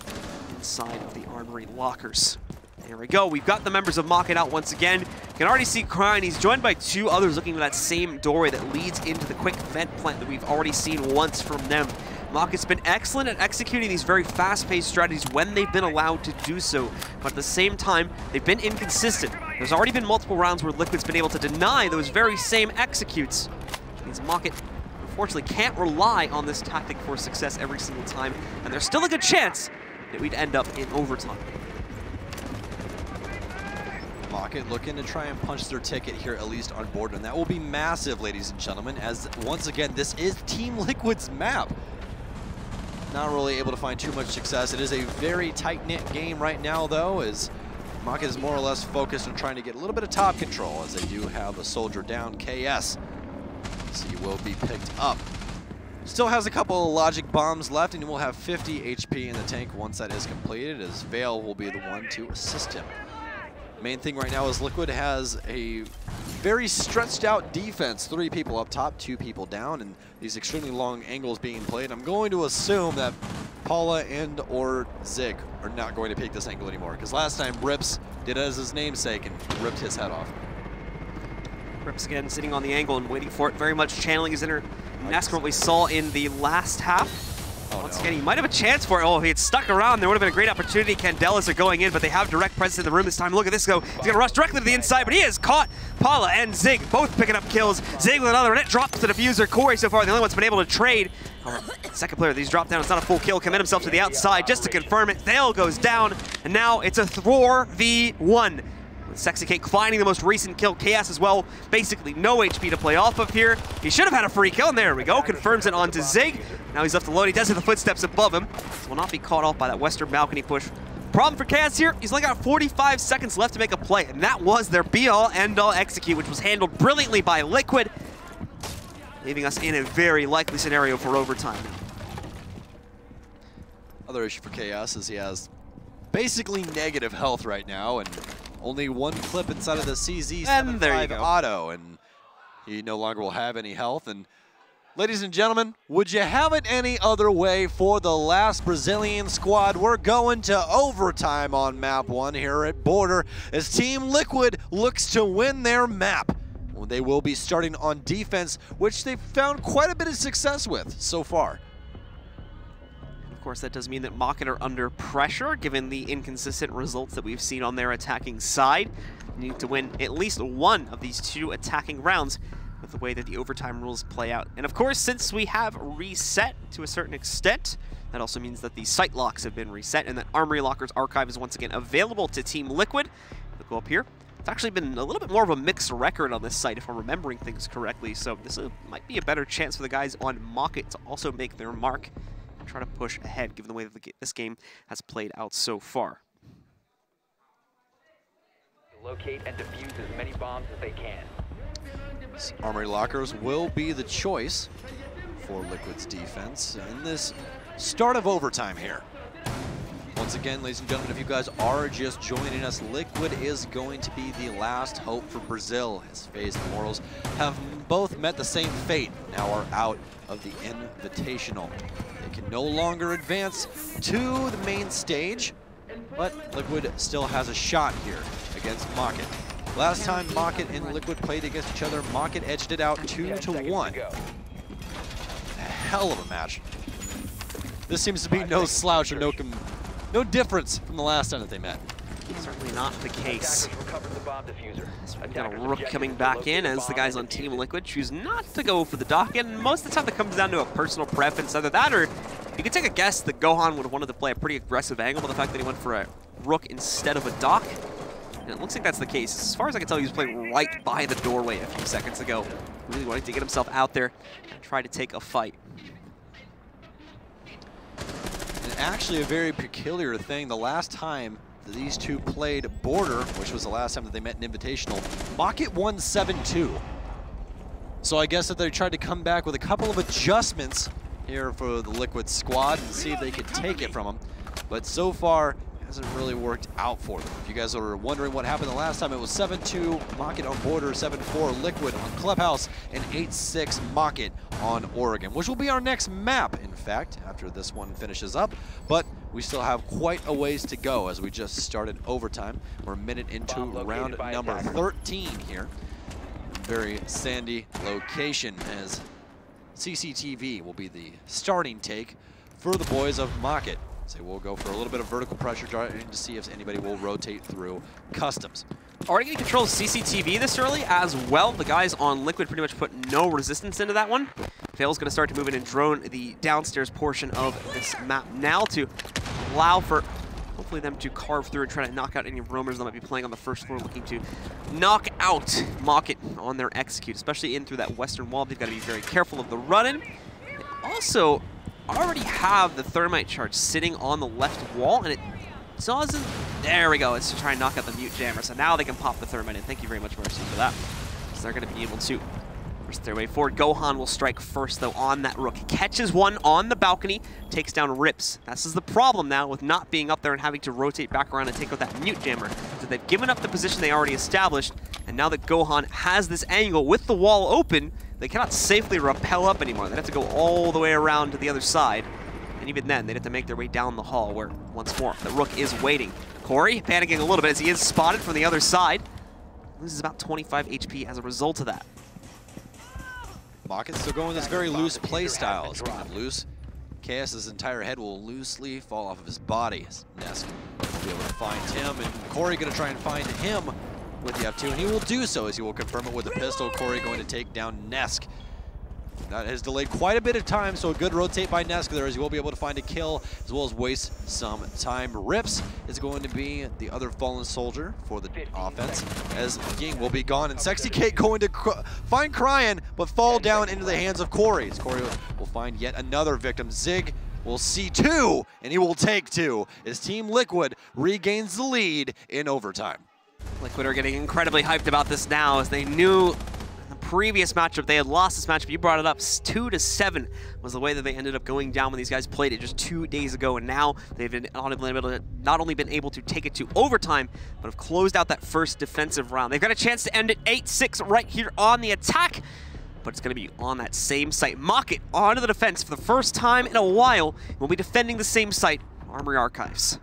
inside of the Armory lockers. There we go. We've got the members of MockIt out once again. You can already see Kryan. He's joined by 2 others looking at that same doorway that leads into the quick vent plant that we've already seen once from them. MockIt's been excellent at executing these very fast-paced strategies when they've been allowed to do so, but at the same time, they've been inconsistent. There's already been multiple rounds where Liquid's been able to deny those very same executes, which means MockIt unfortunately can't rely on this tactic for success every single time, and there's still a good chance that we'd end up in overtime. MockIt looking to try and punch their ticket here, at least on board, and that will be massive, ladies and gentlemen, as once again, this is Team Liquid's map. Not really able to find too much success. It is a very tight-knit game right now, though, as MockIt is more or less focused on trying to get a little bit of top control, as they do have a soldier down, KS. So he will be picked up. Still has a couple of logic bombs left, and he will have 50 HP in the tank once that is completed, as Vale will be the one to assist him. Main thing right now is Liqiud has a very stretched out defense. 3 people up top, 2 people down, and these extremely long angles being played. I'm going to assume that Paula and or Zig are not going to pick this angle anymore, because last time Rips did as his namesake and ripped his head off. Rips again sitting on the angle and waiting for it, very much channeling his inner Nesk from what we saw in the last half. Once again, he might have a chance for it. Oh, if he had stuck around, there would have been a great opportunity. Candelas are going in, but they have direct presence in the room this time. Look at this go. He's going to rush directly to the inside, but he has caught Paula and Zig, both picking up kills. Zig with another, and it drops the diffuser. Corey so far, the only one's been able to trade. Second player, these drop down. It's not a full kill. Commit himself to the outside just to confirm it. Thale goes down, and now it's a 4v1. Sexy Cake finding the most recent kill. KS as well, basically no HP to play off of here. He should have had a free kill, and there we go. Confirms it onto Zig. Now he's left alone. He does have the footsteps above him, so will not be caught off by that western balcony push. Problem for KS here, he's only got 45 seconds left to make a play, and that was their be-all, end-all execute, which was handled brilliantly by Liqiud, leaving us in a very likely scenario for overtime. Other issue for KS is he has basically negative health right now, and only 1 clip inside of the CZ75 auto, and he no longer will have any health. And ladies and gentlemen, would you have it any other way for the last Brazilian squad? We're going to overtime on map 1 here at Border, as Team Liqiud looks to win their map. They will be starting on defense, which they've found quite a bit of success with so far. Of course, that does mean that MockIt are under pressure, given the inconsistent results that we've seen on their attacking side. They need to win at least one of these 2 attacking rounds with the way that the overtime rules play out. And of course, since we have reset to a certain extent, that also means that the site locks have been reset and that Armory Locker's archive is once again available to Team Liqiud. We'll go up here. It's actually been a little bit more of a mixed record on this site, if I'm remembering things correctly, so this might be a better chance for the guys on MockIt to also make their mark. Try to push ahead, given the way that this game has played out so far. Locate and defuse as many bombs as they can. Armory Lockers will be the choice for Liquid's defense in this start of overtime here. Once again, ladies and gentlemen, if you guys are just joining us, Liqiud is going to be the last hope for Brazil. His FaZe and Mortals have both met the same fate, now are out of the Invitational. They can no longer advance to the main stage, but Liqiud still has a shot here against MockIt. Last time MockIt and Liqiud played against each other, MockIt edged it out 2-1. A hell of a match. This seems to be no slouch or no difference from the last time that they met. Certainly not the case. So we've got a Rook coming back in as the guys on Team Liqiud choose not to go for the dock, and most of the time that comes down to a personal preference. Either that, or you could take a guess that Gohan would have wanted to play a pretty aggressive angle, but the fact that he went for a Rook instead of a dock, and it looks like that's the case. As far as I can tell, he was playing right by the doorway a few seconds ago, really wanting to get himself out there and try to take a fight. And actually a very peculiar thing, the last time these 2 played Border, which was the last time that they met in Invitational, MockIt won 7-2. So I guess that they tried to come back with a couple of adjustments here for the Liquid squad and see if they could take it from them. But so far, hasn't really worked out for them. If you guys are wondering what happened the last time, it was 7-2 MockIt on Border, 7-4 Liquid on Clubhouse, and 8-6 MockIt on Oregon, which will be our next map, in fact, after this one finishes up. But we still have quite a ways to go as we just started overtime. We're a minute into round number 13 here. Very sandy location, as CCTV will be the starting take for the boys of MockIt. So we'll go for a little bit of vertical pressure, trying to see if anybody will rotate through customs. Already getting control of CCTV this early as well. The guys on Liquid pretty much put no resistance into that one. Fail's going to start to move in and drone the downstairs portion of this map now to allow for hopefully them to carve through and try to knock out any roamers that might be playing on the first floor, looking to knock out MockIt on their execute, especially in through that western wall. They've got to be very careful of the run-in. They also already have the thermite charge sitting on the left wall, and it doesn't... There we go. It's to try and knock out the mute jammer. So now they can pop the thermite in. Thank you very much, Mercy, for that. So they're going to be able to force their way forward. Gohan will strike first, though, on that rook. Catches one on the balcony, takes down Rips. This is the problem now with not being up there and having to rotate back around and take out that mute jammer. So they've given up the position they already established, and now that Gohan has this angle with the wall open, they cannot safely rappel up anymore. They'd have to go all the way around to the other side. And even then, they'd have to make their way down the hall where, once more, the rook is waiting. Corey panicking a little bit as he is spotted from the other side. Loses about 25 HP as a result of that. MockIt still going this very loose play style. Speaking of loose, KS's entire head will loosely fall off of his body. Nesk will be able to find him, and Corey going to try and find him with the F2, and he will do so as he will confirm it with the pistol. Corey going to take down Nesk. That has delayed quite a bit of time, so a good rotate by Nesk there as he will be able to find a kill as well as waste some time. Rips is going to be the other fallen soldier for the offense as Ying will be gone, and Sexy Cake going to find Cryan but fall down into the hands of Corey. Corey will find yet another victim. Zig will see two, and he will take two as Team Liquid regains the lead in overtime. Liquid are getting incredibly hyped about this now as they knew previous matchup they had lost this matchup. You brought it up, 2-7 was the way that they ended up going down when these guys played it just 2 days ago, and now they've been not only been able to take it to overtime, but have closed out that first defensive round. They've got a chance to end it 8-6 right here on the attack, but it's going to be on that same site. MockIt onto the defense for the first time in a while. We'll be defending the same site, Armory Archives.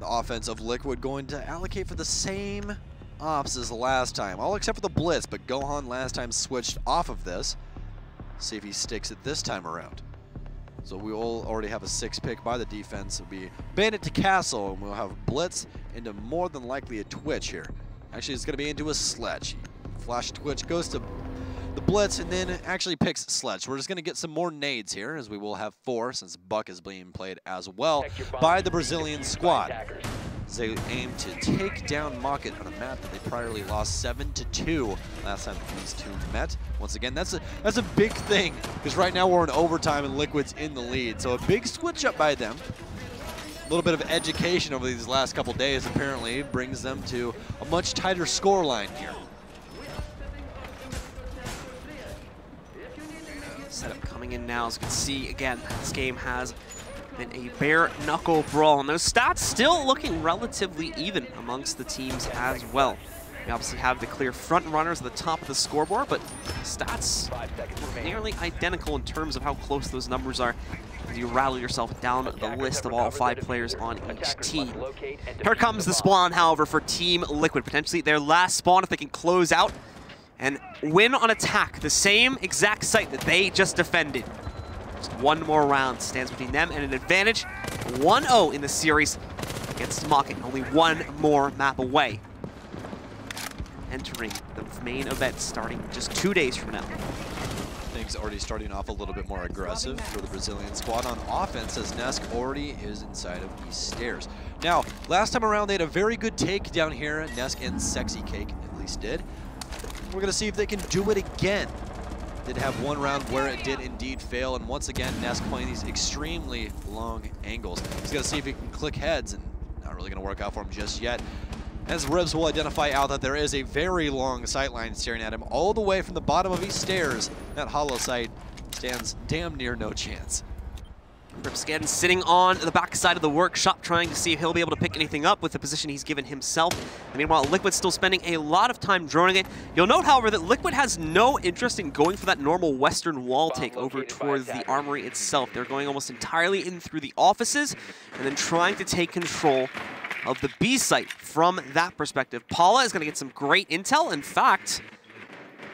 The offense of Liquid going to allocate for the same ops as the last time, all except for the blitz, but Gohan last time switched off of this. See if he sticks it this time around. So we will already have a 6 pick by the defense. It'll be Bandit to Castle, and we'll have blitz into more than likely a Twitch here. Actually, it's going to be into a Sledge. Flash Twitch goes to the blitz and then actually picks Sledge. We're just going to get some more nades here as we will have 4 since Buck is being played as well by the Brazilian squad. They aim to take down MockIt on a map that they priorly lost 7-2 last time these two met. Once again, that's a big thing because right now we're in overtime and Liquid's in the lead. So a big switch up by them. A little bit of education over these last couple days apparently brings them to a much tighter scoreline here. Setup coming in now, as you can see again, this game has been a bare knuckle brawl, and those stats still looking relatively even amongst the teams as well. We obviously have the clear front runners at the top of the scoreboard, but stats nearly identical in terms of how close those numbers are as you rattle yourself down the list of all 5 players on each team. Here comes the spawn, however, for Team Liquid, potentially their last spawn if they can close out and win on attack, the same exact site that they just defended. Just one more round stands between them and an advantage. 1-0 in the series against MockIt, only one more map away. Entering the main event starting just 2 days from now. Things already starting off a little bit more aggressive for the Brazilian squad on offense as Nesk already is inside of these stairs. Now, last time around they had a very good take down here. Nesk and Sexy Cake at least did. We're going to see if they can do it again. Did have one round where it did indeed fail, and once again Nesk playing these extremely long angles. He's going to see if he can click heads, and not really going to work out for him just yet. As Ribs will identify out that there is a very long sightline staring at him all the way from the bottom of these stairs. That hollow sight stands damn near no chance. Rips again sitting on the back side of the workshop, trying to see if he'll be able to pick anything up with the position he's given himself. And meanwhile, Liquid's still spending a lot of time droning it. You'll note, however, that Liquid has no interest in going for that normal western wall take over towards the armory itself. They're going almost entirely in through the offices and then trying to take control of the B site from that perspective. Paula is going to get some great intel. In fact,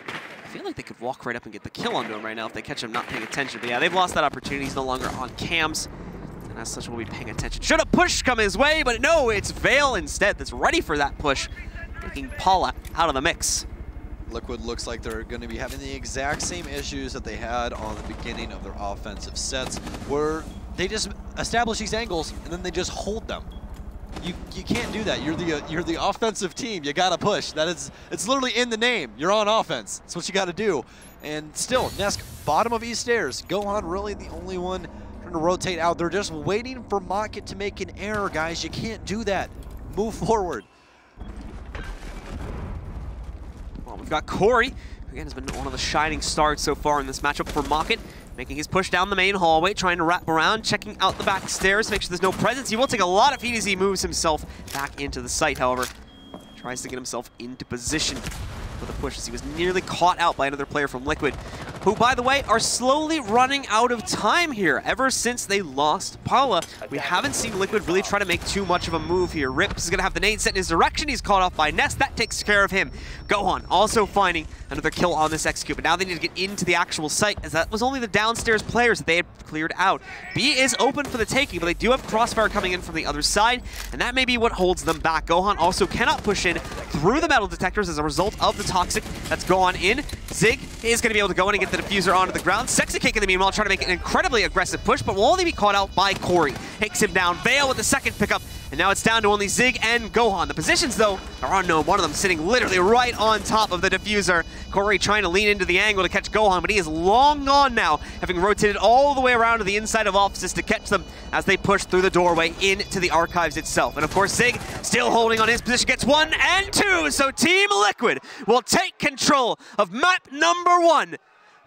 I feel like they could walk right up and get the kill onto him right now if they catch him not paying attention. But yeah, they've lost that opportunity. He's no longer on cams, and as such, we'll be paying attention. Should a push come his way, but no, it's Vale instead that's ready for that push, taking Paula out of the mix. Liquid looks like they're going to be having the exact same issues that they had on the beginning of their offensive sets, where they just establish these angles and then they just hold them. You can't do that. You're the offensive team. You gotta push. It's literally in the name. You're on offense. That's what you gotta do. And still, Nesk, bottom of East stairs. Gohan really the only one trying to rotate out. They're just waiting for MockIt to make an error, guys. You can't do that. Move forward. Well, we've got Corey. Again, has been one of the shining stars so far in this matchup for MockIt. Making his push down the main hallway, trying to wrap around, checking out the back stairs, make sure there's no presence. He will take a lot of heat as he moves himself back into the site, however. Tries to get himself into position for the push as he was nearly caught out by another player from Liqiud, who, by the way, are slowly running out of time here. Ever since they lost Paula, we haven't seen Liqiud really try to make too much of a move here. Rips is going to have the nade set in his direction. He's caught off by Nest. That takes care of him. Gohan also finding another kill on this execute, but now they need to get into the actual site, as that was only the downstairs players that they had cleared out. B is open for the taking, but they do have Crossfire coming in from the other side, and that may be what holds them back. Gohan also cannot push in through the metal detectors as a result of the Toxic that's gone in. Zig is going to be able to go in and get the diffuser onto the ground. SexyCake in the meanwhile trying to make an incredibly aggressive push, but will only be caught out by Corey. Takes him down. Vale with the second pickup, and now it's down to only Zig and Gohan. The positions, though, are unknown. One of them sitting literally right on top of the diffuser. Corey trying to lean into the angle to catch Gohan, but he is long gone now, having rotated all the way around to the inside of offices to catch them as they push through the doorway into the archives itself. And of course, Zig still holding on his position, gets 1 and 2, so Team Liqiud will take control of map number 1,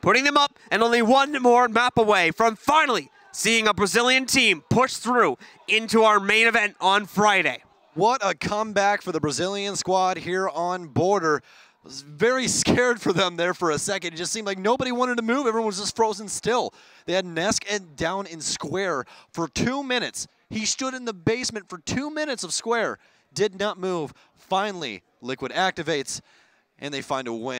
putting them up and only one more map away from finally seeing a Brazilian team push through into our main event on Friday. What a comeback for the Brazilian squad here on Border. I was very scared for them there for a second. It just seemed like nobody wanted to move. Everyone was just frozen still. They had Nesk down in square for 2 minutes. He stood in the basement for 2 minutes of square, did not move. Finally, Liqiud activates, and they find a win.